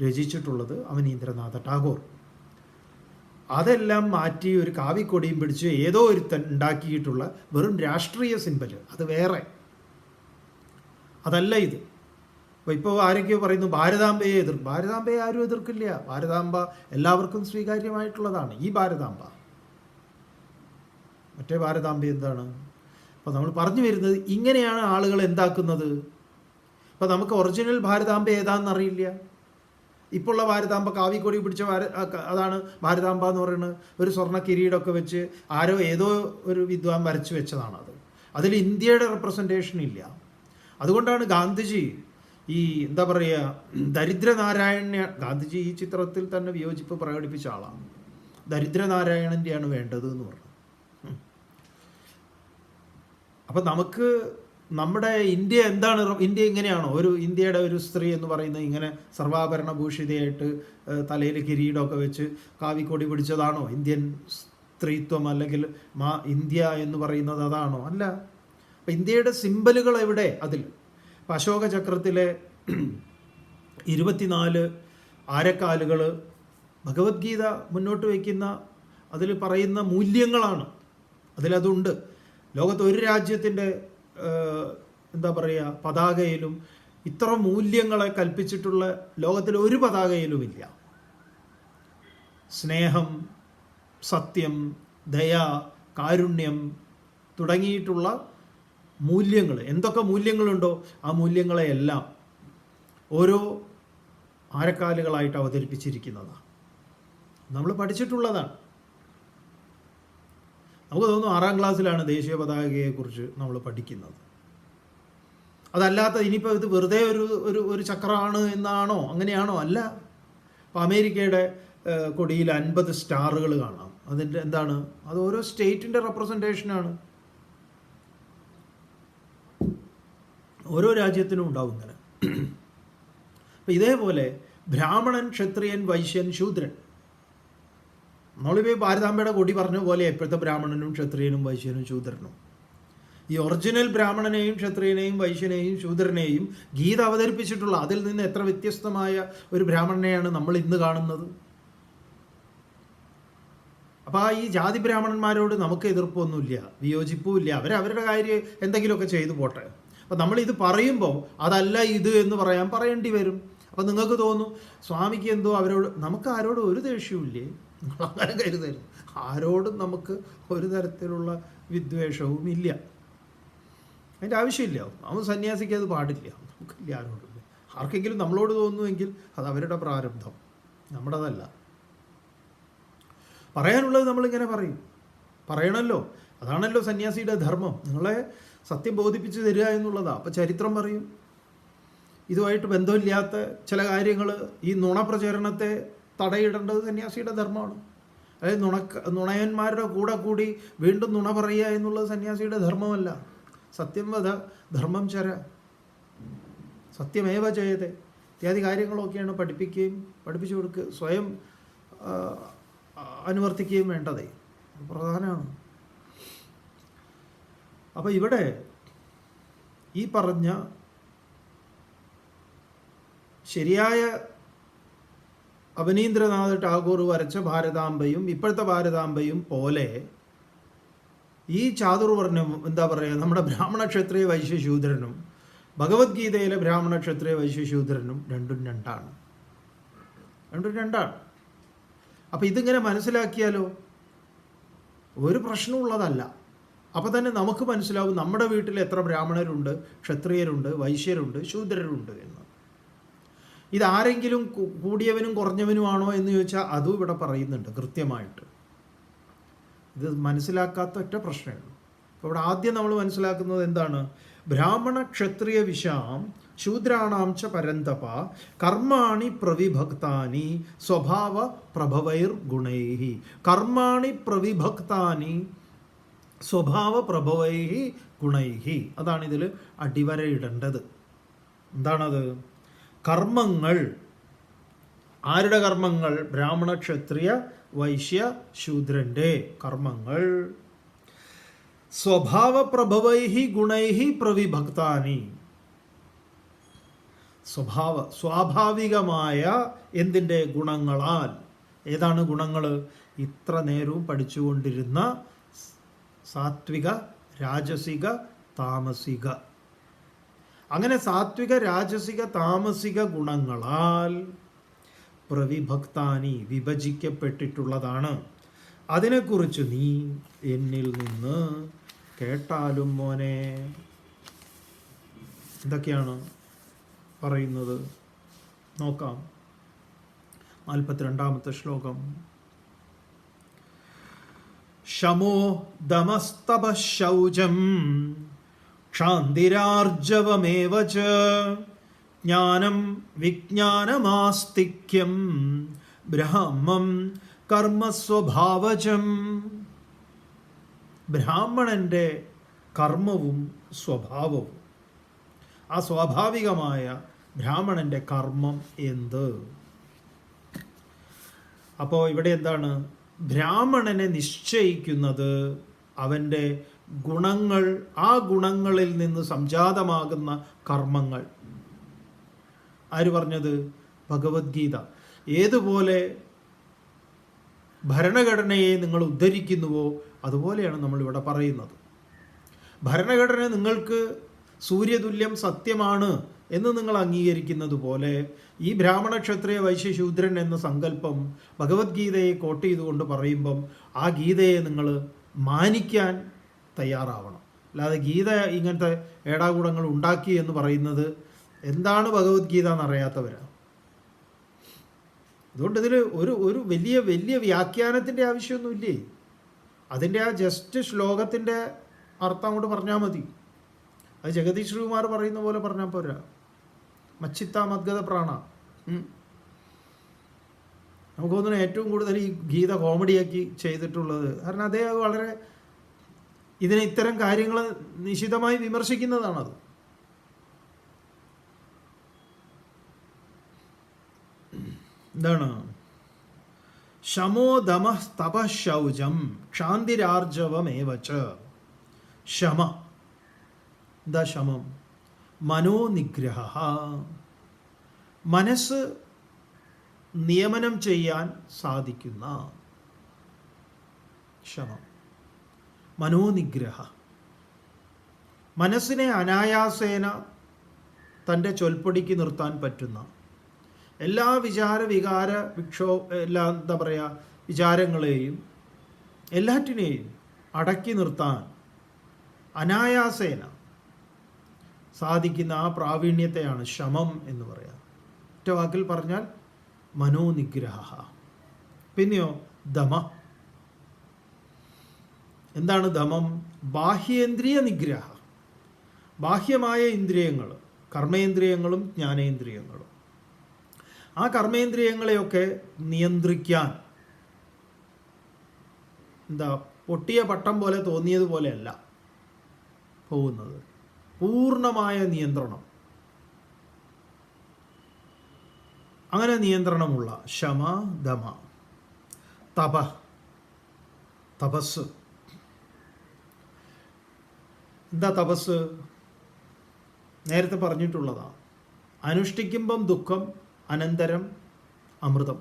രചിച്ചിട്ടുള്ളത്. അവനീന്ദ്രനാഥ ടാഗോർ അതെല്ലാം മാറ്റി ഒരു കാവിക്കൊടിയും പിടിച്ച് ഏതോ ഒരുത്തൻ ഉണ്ടാക്കിയിട്ടുള്ള വെറും രാഷ്ട്രീയ സിമ്പൽ, അത് വേറെ, അതല്ല ഇത്. അപ്പോൾ ഇപ്പോൾ ആരൊക്കെയോ പറയുന്നു ഭാരതാംബയെ എതിർക്കും. ഭാരതാംബയെ ആരും എതിർക്കില്ല. ഭാരതാംബ എല്ലാവർക്കും സ്വീകാര്യമായിട്ടുള്ളതാണ്. ഈ ഭാരതാംബ, മറ്റേ ഭാരതാംബ എന്താണ്? അപ്പോൾ നമ്മൾ പറഞ്ഞു വരുന്നത് ഇങ്ങനെയാണ് ആളുകൾ എന്താക്കുന്നത്. അപ്പോൾ നമുക്ക് ഒറിജിനൽ ഭാരതാംബ ഏതാണെന്ന് അറിയില്ല. ഇപ്പോൾ ഉള്ള ഭാരതാംബ കാവിക്കൊടി പിടിച്ച അതാണ് ഭാരതാംബ എന്ന് പറയുന്നത്. ഒരു സ്വർണ്ണ കിരീടമൊക്കെ വെച്ച് ആരോ ഏതോ ഒരു വിദ്വാൻ വരച്ചു വെച്ചതാണത്. അതിൽ ഇന്ത്യയുടെ റെപ്രസെൻറ്റേഷൻ ഇല്ല. അതുകൊണ്ടാണ് ഗാന്ധിജി ഈ എന്താ പറയുക ദരിദ്രനാരായണ, ഗാന്ധിജി ഈ ചിത്രത്തിൽ തന്നെ വിയോജിപ്പ് പ്രകടിപ്പിച്ച ആളാണ്. ദരിദ്രനാരായണൻ്റെയാണ് വേണ്ടത് എന്ന് പറഞ്ഞു. അപ്പം നമുക്ക് നമ്മുടെ ഇന്ത്യ എന്താണ്? ഇന്ത്യ ഇങ്ങനെയാണോ? ഇന്ത്യയുടെ ഒരു സ്ത്രീ എന്ന് പറയുന്നത് ഇങ്ങനെ സർവാഭരണ ഭൂഷിതയായിട്ട് തലയിൽ കിരീടമൊക്കെ വെച്ച് കാവിക്കൊടി പിടിച്ചതാണോ ഇന്ത്യൻ സ്ത്രീത്വം? അല്ലെങ്കിൽ ഇന്ത്യ എന്ന് പറയുന്നത് അതാണോ? അല്ല. അപ്പം ഇന്ത്യയുടെ സിമ്പലുകൾ എവിടെ? അതിൽ ഇപ്പം അശോക ചക്രത്തിലെ 24 ആരക്കാലുകൾ ഭഗവത്ഗീത മുന്നോട്ട് വയ്ക്കുന്ന അതിൽ പറയുന്ന മൂല്യങ്ങളാണ്. അതിലതുണ്ട്. ലോകത്ത് ഒരു രാജ്യത്തിൻ്റെ എന്താ പറയുക പതാകയിലും ഇത്ര മൂല്യങ്ങളെ കൽപ്പിച്ചിട്ടുള്ള ലോകത്തിൽ ഒരു പതാകയിലുമില്ല. സ്നേഹം, സത്യം, ദയ, കാരുണ്യം തുടങ്ങിയിട്ടുള്ള മൂല്യങ്ങൾ, എന്തൊക്കെ മൂല്യങ്ങളുണ്ടോ ആ മൂല്യങ്ങളെയെല്ലാം ഓരോ ആരക്കാലുകളായിട്ട് അവതരിപ്പിച്ചിരിക്കുന്നതാണ്. നമ്മൾ പഠിച്ചിട്ടുള്ളതാണ്. നമുക്ക് തോന്നുന്നു 6ാം ക്ലാസ്സിലാണ് ദേശീയ പതാകയെക്കുറിച്ച് നമ്മൾ പഠിക്കുന്നത്. അതല്ലാത്ത ഇനിയിപ്പോൾ ഇത് വെറുതെ ഒരു ചക്രമാണ് എന്നാണോ? അങ്ങനെയാണോ? അല്ല. ഇപ്പോൾ അമേരിക്കയുടെ കൊടിയിൽ 50 സ്റ്റാറുകൾ കാണാം. അതിൻ്റെ എന്താണ്? അത് ഓരോ സ്റ്റേറ്റിൻ്റെ റെപ്രസെൻറ്റേഷനാണ്. ഓരോ രാജ്യത്തിനും ഉണ്ടാവും ഇങ്ങനെ. അപ്പം ഇതേപോലെ ബ്രാഹ്മണൻ, ക്ഷത്രിയൻ, വൈശ്യൻ, ശൂദ്രൻ. നമ്മളിപ്പോൾ ഭാരതാംബയുടെ കൊടി പറഞ്ഞ പോലെ ഇപ്പോഴത്തെ ബ്രാഹ്മണനും ക്ഷത്രിയനും വൈശ്യനും ശൂദ്രനും. ഈ ഒറിജിനൽ ബ്രാഹ്മണനെയും ക്ഷത്രിയനെയും വൈശ്യനെയും ശൂദ്രനെയും ഗീത അവതരിപ്പിച്ചിട്ടുള്ള അതിൽ നിന്ന് എത്ര വ്യത്യസ്തമായ ഒരു ബ്രാഹ്മണനെയാണ് നമ്മൾ ഇന്ന് കാണുന്നത്. അപ്പോൾ ഈ ജാതി ബ്രാഹ്മണന്മാരോട് നമുക്ക് എതിർപ്പൊന്നുമില്ല, വിയോജിപ്പുമില്ല. അവരവരുടെ കാര്യം എന്തെങ്കിലുമൊക്കെ ചെയ്തു പോട്ടെ. അപ്പം നമ്മളിത് പറയുമ്പോൾ അതല്ല ഇത് എന്ന് പറയേണ്ടി വരും. അപ്പം നിങ്ങൾക്ക് തോന്നും സ്വാമിക്ക് എന്തോ അവരോട്, നമുക്ക് ആരോടും ഒരു ദേഷ്യവുമില്ലേ? നിങ്ങൾ അങ്ങനെ കരുതരുത്. ആരോടും നമുക്ക് ഒരു തരത്തിലുള്ള വിദ്വേഷവും ഇല്ല. അതിൻ്റെ ആവശ്യമില്ല. നമ്മൾ സന്യാസിക്ക് അത് പാടില്ല. നമുക്കില്ല ആരോടും. ആർക്കെങ്കിലും നമ്മളോട് തോന്നുമെങ്കിൽ അത് അവരുടെ പ്രാരബ്ധം, നമ്മുടേതല്ല. പറയാനുള്ളത് നമ്മളിങ്ങനെ പറയണമല്ലോ. അതാണല്ലോ സന്യാസിയുടെ ധർമ്മം. നിങ്ങളെ സത്യം ബോധിപ്പിച്ച് തരിക എന്നുള്ളതാണ്. അപ്പോൾ ചരിത്രം പറയും. ഇതുമായിട്ട് ബന്ധമില്ലാത്ത ചില കാര്യങ്ങൾ, ഈ നുണപ്രചരണത്തെ തടയിടേണ്ടത് സന്യാസിയുടെ ധർമ്മമാണ്. അതായത് നുണയന്മാരുടെ കൂടെ കൂടി വീണ്ടും നുണ പറയുക എന്നുള്ളത് സന്യാസിയുടെ ധർമ്മമല്ല. സത്യം വധ ധർമ്മം ചര, സത്യമേവ ജയതേ ഇത്യാദി കാര്യങ്ങളൊക്കെയാണ് പഠിപ്പിച്ചു കൊടുക്കുക, സ്വയം അനുവർത്തിക്കുകയും വേണ്ടതേ. പ്രധാനമാണ്. അപ്പോൾ ഇവിടെ ഈ പറഞ്ഞ ശരിയായ അവനീന്ദ്രനാഥ് ടാഗോർ വരച്ച ഭാരതാംബയും ഇപ്പോഴത്തെ ഭാരതാംബയും പോലെ ഈ ചാതുർവർണ്ണം എന്താ പറയുക, നമ്മുടെ ബ്രാഹ്മണ ക്ഷത്രിയ വൈശ്യശൂദ്രനും ഭഗവത്ഗീതയിലെ ബ്രാഹ്മണ ക്ഷത്രിയ വൈശ്യശൂദ്രനും രണ്ടും രണ്ടാണ്. അപ്പോൾ ഇതിങ്ങനെ മനസ്സിലാക്കിയാലോ ഒരു പ്രശ്നമുള്ളതല്ല. അപ്പോൾ തന്നെ നമുക്ക് മനസ്സിലാവും നമ്മുടെ വീട്ടിൽ എത്ര ബ്രാഹ്മണരുണ്ട്, ക്ഷത്രിയരുണ്ട്, വൈശ്യരുണ്ട്, ശൂദ്രരുണ്ട് എന്ന്. ഇതാരെങ്കിലും കൂടിയവനും കുറഞ്ഞവനുമാണോ എന്ന് ചോദിച്ചാൽ അതും ഇവിടെ പറയുന്നുണ്ട് കൃത്യമായിട്ട്. ഇത് മനസ്സിലാക്കാത്ത ഒറ്റ പ്രശ്നമേ ഉള്ളൂ. അപ്പോൾ ഇവിടെ ആദ്യം നമ്മൾ മനസ്സിലാക്കുന്നത് എന്താണ്? ബ്രാഹ്മണ ക്ഷത്രിയ വിശാം ശൂദ്രാണാം ച പരന്തപ കർമാണി പ്രവിഭക്താനി സ്വഭാവ പ്രഭവൈർ ഗുണൈഹി. കർമാണി പ്രവിഭക്താനി സ്വഭാവ പ്രഭവൈഹി ഗുണൈഹി. അതാണ് ഇതിൽ അടിവരയിടേണ്ടത്. എന്താണത്? കർമ്മങ്ങൾ. ആരുടെ കർമ്മങ്ങൾ? ബ്രാഹ്മണ ക്ഷത്രിയ വൈശ്യ ശൂദ്രൻ്റെ കർമ്മങ്ങൾ. സ്വഭാവ പ്രഭവൈഹി ഗുണൈഹി പ്രവിഭക്താനി. സ്വാഭാവികമായ എന്തിൻ്റെ? ഗുണങ്ങളാൽ. ഏതാണ് ഗുണങ്ങൾ? ഇത്ര നേരവും പഠിച്ചുകൊണ്ടിരുന്ന സാത്വിക, രാജസിക, താമസിക. അങ്ങനെ സാത്വിക രാജസിക താമസിക ഗുണങ്ങളാൽ പ്രവിഭക്താനി വിഭജിക്കപ്പെട്ടിട്ടുള്ളതാണ്. അതിനെക്കുറിച്ച് നീ എന്നിൽ നിന്ന് കേട്ടാലും മോനെ. എന്തൊക്കെയാണ് പറയുന്നത് നോക്കാം. 42-ാമത്തെ ശ്ലോകം. ശമോ ദമസ്തപ ശൗചം ക്ഷാന്തിരാർജവമേവ ച ജ്ഞാനം വിജ്ഞാനമാസ്തിക്യം ബ്രഹ്മം കർമ്മസ്വഭാവജം. ബ്രാഹ്മണൻ്റെ കർമ്മവും സ്വഭാവവും, ആ സ്വാഭാവികമായ ബ്രാഹ്മണൻ്റെ കർമ്മം എന്ത്? അപ്പോൾ ഇവിടെ എന്താണ്? ബ്രാഹ്മണനെ നിശ്ചയിക്കുന്നത് അവൻ്റെ ഗുണങ്ങൾ, ആ ഗുണങ്ങളിൽ നിന്ന് സംജാതമാകുന്ന കർമ്മങ്ങൾ. ആര് പറഞ്ഞത്? ഭഗവത്ഗീത. ഏതുപോലെ ഭരണഘടനയെ നിങ്ങൾ ഉദ്ധരിക്കുന്നുവോ അതുപോലെയാണ് നമ്മളിവിടെ പറയുന്നത്. ഭരണഘടന നിങ്ങൾക്ക് സൂര്യതുല്യം സത്യമാണ് എന്ന് നിങ്ങൾ അംഗീകരിക്കുന്നത് പോലെ ഈ ബ്രാഹ്മണ ക്ഷത്രിയ വൈശ്യ ശൂദ്രൻ എന്ന സങ്കല്പം ഭഗവത്ഗീതയെ കോട്ട് ചെയ്തുകൊണ്ട് പറയുമ്പം ആ ഗീതയെ നിങ്ങൾ മാനിക്കാൻ തയ്യാറാവണം. അല്ലാതെ ഗീത ഇങ്ങനത്തെ ഏടാകൂടങ്ങൾ ഉണ്ടാക്കി എന്ന് പറയുന്നത് എന്താണ് ഭഗവത്ഗീത എന്നറിയാത്തവരാണ്. അതുകൊണ്ട് ഇതിൽ ഒരു വലിയ വലിയ വ്യാഖ്യാനത്തിൻ്റെ ആവശ്യമൊന്നുമില്ലേ. അതിൻ്റെ ആ ജസ്റ്റ് ശ്ലോകത്തിൻ്റെ അർത്ഥം അങ്ങോട്ട് പറഞ്ഞാൽ മതി. അത് ജഗദീഷ് ശ്രീകുമാർ പറയുന്ന പോലെ പറഞ്ഞാൽ പോരാ. മച്ചിത്ത മദ്ഗത പ്രാണ. നമുക്ക് തോന്നുന്നു ഏറ്റവും കൂടുതൽ ഈ ഗീത കോമഡിയാക്കി ചെയ്തിട്ടുള്ളത്. കാരണം അദ്ദേഹം വളരെ ഇതിനെ ഇത്തരം കാര്യങ്ങൾ നിശിതമായി വിമർശിക്കുന്നതാണത്. എന്താണ്? ശമോ ദമ തപ ശൗചം ക്ഷാന്തിരാർജവമേവച. ശമ. എന്താ ശമം? മനോനിഗ്രഹ. മനസ്സ് നിയമനം ചെയ്യാൻ സാധിക്കുന്ന ശമം. മനോനിഗ്രഹ. മനസ്സിനെ അനായാസേന തൻ്റെ ചൊൽപ്പടിക്ക് നിർത്താൻ പറ്റുന്ന എല്ലാ വികാര എല്ലാ എന്താ പറയുക വിചാരങ്ങളെയും എല്ലാറ്റിനെയും അടക്കി നിർത്താൻ അനായാസേന സാധിക്കുന്ന ആ പ്രാവീണ്യത്തെയാണ് ശമം എന്ന് പറയുക. ഒറ്റ വാക്കിൽ പറഞ്ഞാൽ മനോനിഗ്രഹ. പിന്നെയോ ദമ. എന്താണ് ദമം? ബാഹ്യേന്ദ്രിയ നിഗ്രഹ. ബാഹ്യമായ ഇന്ദ്രിയങ്ങൾ, കർമ്മേന്ദ്രിയങ്ങളും ജ്ഞാനേന്ദ്രിയങ്ങളും. ആ കർമ്മേന്ദ്രിയങ്ങളെയൊക്കെ നിയന്ത്രിക്കാൻ എന്താ പൊട്ടിയ പട്ടം പോലെ തോന്നിയതുപോലെയല്ല പോകുന്നത്. പൂർണ്ണമായ നിയന്ത്രണം. അങ്ങനെ നിയന്ത്രണമുള്ള ശമ ദമ. തപ. തപസ്. എന്താ തപസ്? നേരത്തെ പറഞ്ഞിട്ടുള്ളതാണ്. അനുഷ്ഠിക്കുമ്പം ദുഃഖം, അനന്തരം അമൃതം.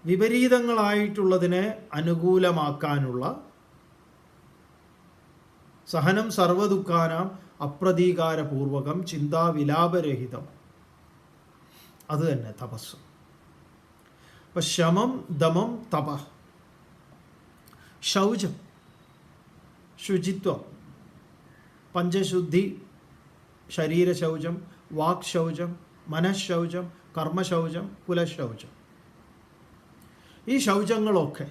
വിപരീതങ്ങളായിട്ടുള്ളതിനെ അനുകൂലമാക്കാനുള്ള സഹനം സർവദുഃഖാനാം അപ്രതീകാരപൂർവകം ചിന്താവിലാപരഹിതം. അത് തന്നെ തപസ്. അപ്പം ശമം ദമം തപ. ശൗചം, ശുചിത്വം, പഞ്ചശുദ്ധി, ശരീരശൗചം, വാക് ശൗചം, മനഃശൗചം, കർമ്മശൗചം, കുലശൗചം. ഈ ശൗചങ്ങളൊക്കെ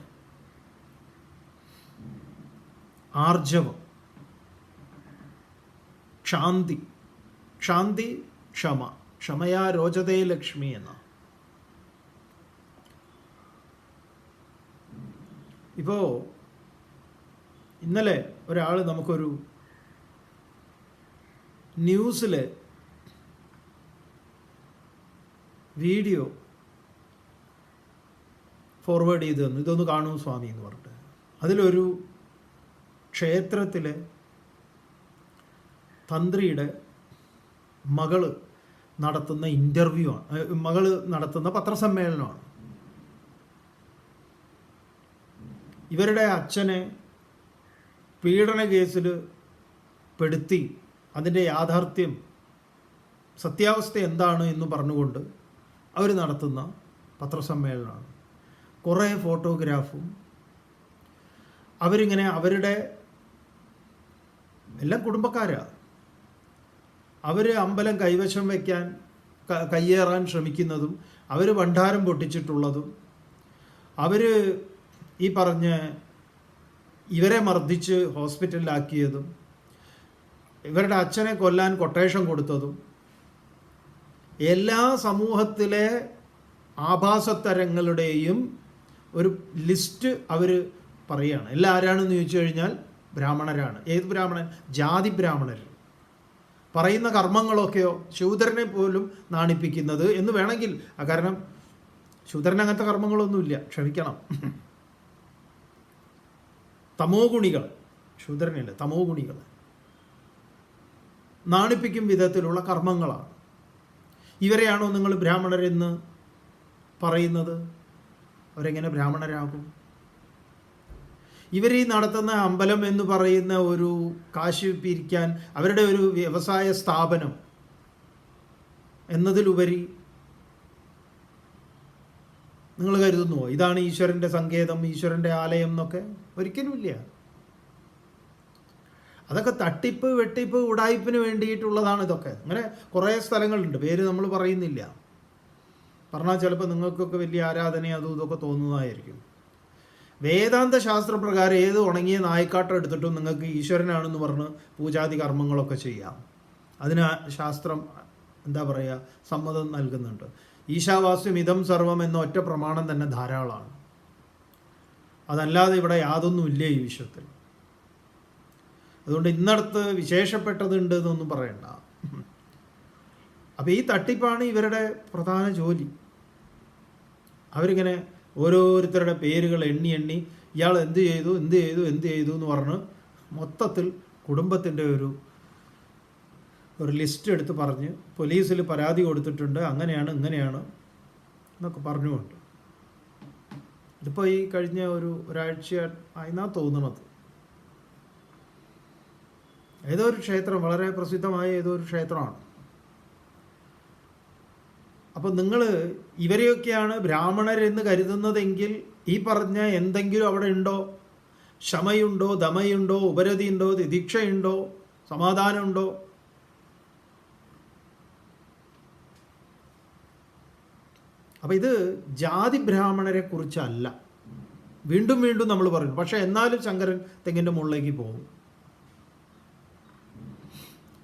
ആർജവം, ക്ഷാന്തി. ക്ഷാന്തി ക്ഷമ. ക്ഷമയാ രോചതേ ലക്ഷ്മി എന്ന. ഇപ്പോൾ ഇന്നലെ ഒരാൾ നമുക്കൊരു ന്യൂസിൽ വീഡിയോ ഫോർവേഡ് ചെയ്ത് തന്നു. ഇതൊന്ന് കാണൂ സ്വാമി എന്ന് പറഞ്ഞിട്ട്. അതിലൊരു ക്ഷേത്രത്തിലെ തന്ത്രിയുടെ മകള് നടത്തുന്ന ഇൻ്റർവ്യൂ ആണ്, മകള് നടത്തുന്ന പത്രസമ്മേളനമാണ്. ഇവരുടെ അച്ഛനെ പീഡന കേസിൽ പെടുത്തി അതിൻ്റെ യാഥാർത്ഥ്യം, സത്യാവസ്ഥ എന്താണ് എന്ന് പറഞ്ഞുകൊണ്ട് അവർ നടത്തുന്ന പത്രസമ്മേളനമാണ്. കുറേ ഫോട്ടോഗ്രാഫും അവരിങ്ങനെ അവരുടെ എല്ലാം കുടുംബക്കാരാണ്. അവർ അമ്പലം കൈവശം വയ്ക്കാൻ കയ്യേറാൻ ശ്രമിക്കുന്നതും, അവർ ഭണ്ഡാരം പൊട്ടിച്ചിട്ടുള്ളതും, അവർ ഈ പറഞ്ഞ ഇവരെ മർദ്ദിച്ച് ഹോസ്പിറ്റലിലാക്കിയതും, ഇവരുടെ അച്ഛനെ കൊല്ലാൻ കൊട്ടേഷൻ കൊടുത്തതും, എല്ലാ സമൂഹത്തിലെ ആഭാസത്തരങ്ങളുടെയും ഒരു ലിസ്റ്റ് അവർ പറയുകയാണ്. എല്ലാം ആരാണെന്ന് ചോദിച്ചു കഴിഞ്ഞാൽ ബ്രാഹ്മണരാണ്. ഏത് ബ്രാഹ്മണൻ? ജാതി ബ്രാഹ്മണർ. പറയുന്ന കർമ്മങ്ങളൊക്കെയോ ശൂദ്രനെ പോലും നാണിപ്പിക്കുന്നത് എന്ന് വേണമെങ്കിൽ, കാരണം ശൂദ്രന് അങ്ങനത്തെ കർമ്മങ്ങളൊന്നുമില്ല, ക്ഷമിക്കണം. തമോ ഗുണികൾ, ശൂദ്രനില്ല, തമോ ഗുണികൾ നാണിപ്പിക്കും വിധത്തിലുള്ള കർമ്മങ്ങളാണ്. ഇവരെയാണോ നിങ്ങൾ ബ്രാഹ്മണരെന്ന് പറയുന്നത്? അവരെങ്ങനെ ബ്രാഹ്മണരാകും? ഇവർ ഈ നടത്തുന്ന അമ്പലം എന്ന് പറയുന്ന ഒരു കാശ് പിരിക്കാൻ അവരുടെ ഒരു വ്യവസായ സ്ഥാപനം എന്നതിലുപരി നിങ്ങൾ കരുതുന്നുവോ ഇതാണ് ഈശ്വരൻ്റെ സങ്കേതം, ഈശ്വരൻ്റെ ആലയം എന്നൊക്കെ? ഒരിക്കലുമില്ല. അതൊക്കെ തട്ടിപ്പ്, വെട്ടിപ്പ്, ഉടായ്പിന് വേണ്ടിയിട്ടുള്ളതാണ് ഇതൊക്കെ. അങ്ങനെ കുറേ സ്ഥലങ്ങളുണ്ട്, പേര് നമ്മൾ പറയുന്നില്ല. പറഞ്ഞാൽ ചിലപ്പോൾ നിങ്ങൾക്കൊക്കെ വലിയ ആരാധന അതും ഇതൊക്കെ തോന്നുന്നതായിരിക്കും. വേദാന്ത ശാസ്ത്രപ്രകാരം ഏത് ഉണങ്ങിയ നായ്ക്കാട്ടം എടുത്തിട്ടും നിങ്ങൾക്ക് ഈശ്വരനാണെന്ന് പറഞ്ഞ് പൂജാതി കർമ്മങ്ങളൊക്കെ ചെയ്യാം. അതിന് ശാസ്ത്രം എന്താ പറയുക, സമ്മതം നൽകുന്നുണ്ട്. ഈശാവാസ്യം ഇതം സർവം എന്ന ഒറ്റ പ്രമാണം തന്നെ ധാരാളമാണ്. അതല്ലാതെ ഇവിടെ യാതൊന്നുമില്ല ഈ വിശ്വത്തിൽ. അതുകൊണ്ട് ഇന്നടത്ത് വിശേഷപ്പെട്ടതുണ്ട് എന്നൊന്നും പറയണ്ട. അപ്പോൾ ഈ തട്ടിപ്പാണ് ഇവരുടെ പ്രധാന ജോലി. അവരിങ്ങനെ ഓരോരുത്തരുടെ പേരുകൾ എണ്ണി എണ്ണി ഇയാൾ എന്ത് ചെയ്തു എന്ന് പറഞ്ഞ് മൊത്തത്തിൽ കുടുംബത്തിൻ്റെ ഒരു ലിസ്റ്റ് എടുത്ത് പറഞ്ഞ് പോലീസിൽ പരാതി കൊടുത്തിട്ടുണ്ട്, അങ്ങനെയാണ് ഇങ്ങനെയാണ് എന്നൊക്കെ പറഞ്ഞുകൊണ്ട്. ഇതിപ്പോൾ ഈ കഴിഞ്ഞ ഒരാഴ്ച ആയിന്നാ തോന്നണത്, ഏതോ ഒരു ക്ഷേത്രം, വളരെ പ്രസിദ്ധമായ ഏതോ ഒരു ക്ഷേത്രമാണ്. അപ്പോൾ നിങ്ങൾ ഇവരെയൊക്കെയാണ് ബ്രാഹ്മണരെന്ന് കരുതുന്നതെങ്കിൽ ഈ പറഞ്ഞ എന്തെങ്കിലും അവിടെ ഉണ്ടോ? ശമയുണ്ടോ, ദമയുണ്ടോ, ഉപരതിയുണ്ടോ, തിദീക്ഷയുണ്ടോ, സമാധാനമുണ്ടോ? അപ്പോൾ ഇത് ജാതി ബ്രാഹ്മണരെ കുറിച്ചല്ല, വീണ്ടും വീണ്ടും നമ്മൾ പറയുന്നു. പക്ഷേ എന്നാലും ശങ്കരൻ തെങ്ങിൻ്റെ മുകളിലേക്ക് പോകും.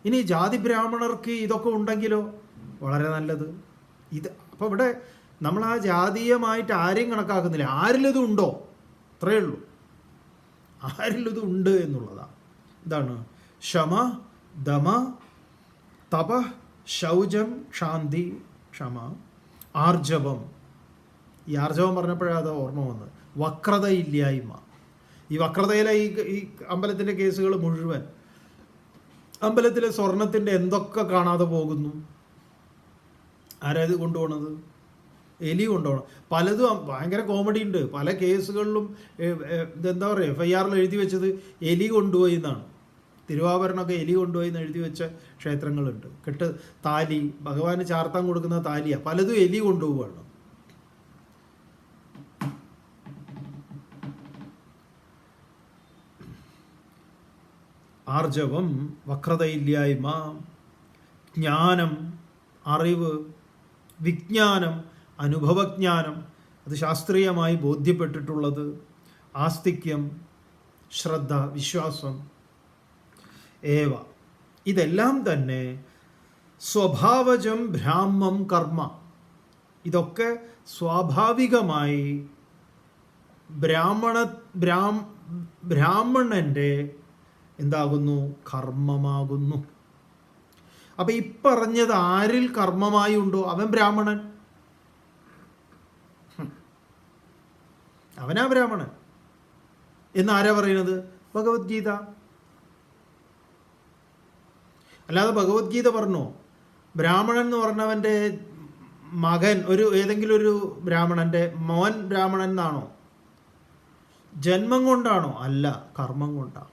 ഇനി ജാതി ബ്രാഹ്മണർക്ക് ഇതൊക്കെ ഉണ്ടെങ്കിലോ വളരെ നല്ലത്. ഇത് അപ്പോൾ ഇവിടെ നമ്മൾ ആ ജാതീയമായിട്ട് ആരെയും കണക്കാക്കുന്നില്ല. ആരിലത് ഉണ്ടോ, അത്രയേ ഉള്ളൂ. ആരിലത് ഉണ്ട് എന്നുള്ളതാണ്. ഇതാണ് ശമ, ദമ, തപ, ശൗചം, ക്ഷാന്തി, ക്ഷമ, ആർജവം. ഈ ആർജവം പറഞ്ഞപ്പോഴാണ് അത് ഓർമ്മ വന്നത്. വക്രതയില്ലായ്മ. ഈ വക്രതയിലെ ഈ അമ്പലത്തിൻ്റെ കേസുകൾ മുഴുവൻ, അമ്പലത്തിലെ സ്വർണത്തിൻ്റെ എന്തൊക്കെ കാണാതെ പോകുന്നു. ആരാത് കൊണ്ടുപോകണത്? എലി കൊണ്ടുപോകണം. പലതും ഭയങ്കര കോമഡി ഉണ്ട്. പല കേസുകളിലും ഇതെന്താ പറയുക, FIR എഴുതി വെച്ചത് എലി കൊണ്ടുപോയി എന്നാണ്. തിരുവാഭരണമൊക്കെ എലി കൊണ്ടുപോയി എന്ന് എഴുതി വെച്ച ക്ഷേത്രങ്ങളുണ്ട്. താലി, ഭഗവാന് ചാർത്താൻ കൊടുക്കുന്ന താലിയാണ്, പലതും എലി കൊണ്ടുപോവുകയാണ്. ആർജവം, വക്രതയില്ലായ്മ, ജ്ഞാനം, അറിവ്, വിജ്ഞാനം, അനുഭവജ്ഞാനം, അത് ശാസ്ത്രീയമായി ബോധ്യപ്പെട്ടിട്ടുള്ളത്, ആസ്തിക്യം, ശ്രദ്ധ, വിശ്വാസം ഏവ. ഇതെല്ലാം തന്നെ സ്വഭാവജം ബ്രാഹ്മം കർമ്മ. ഇതൊക്കെ സ്വാഭാവികമായി ബ്രാഹ്മണൻ്റെ എന്താകുന്നു? കർമ്മമാകുന്നു. അപ്പം ഈ പറഞ്ഞത് ആരിൽ കർമ്മമായി ഉണ്ടോ അവൻ ബ്രാഹ്മണൻ, അവനാ ബ്രാഹ്മണൻ എന്നാരാ പറയുന്നത്? ഭഗവത്ഗീത. അല്ലാതെ ഭഗവത്ഗീത പറഞ്ഞോ ബ്രാഹ്മണൻ എന്ന് പറഞ്ഞവൻ്റെ മകൻ ഏതെങ്കിലും ഒരു ബ്രാഹ്മണൻ്റെ മോൻ ബ്രാഹ്മണൻ എന്നാണോ? ജന്മം കൊണ്ടാണോ? അല്ല, കർമ്മം കൊണ്ടാണ്.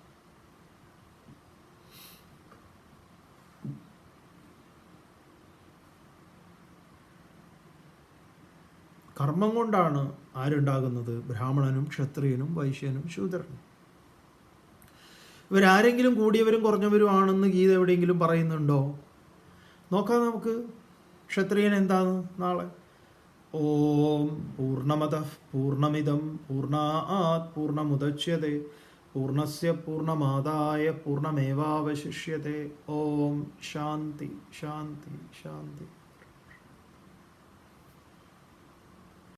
കർമ്മം കൊണ്ടാണ് ആരുണ്ടാകുന്നത്? ബ്രാഹ്മണനും ക്ഷത്രിയനും വൈശ്യനും ശൂദ്രനും. ഇവരാരെങ്കിലും കൂടിയവരും കുറഞ്ഞവരും ആണെന്ന് ഗീത എവിടെയെങ്കിലും പറയുന്നുണ്ടോ? നോക്കാം നമുക്ക്. ക്ഷത്രിയൻ എന്താണ് നാളെ? ഓം പൂർണ്ണമതഃ പൂർണ്ണമിദം പൂർണ്ണാത് പൂർണ്ണമുദച്യതേ പൂർണ്ണസ്യ പൂർണ്ണമാദായ പൂർണ്ണമേവാവശിഷ്യത്തെ. ഓം ശാന്തി ശാന്തി ശാന്തി.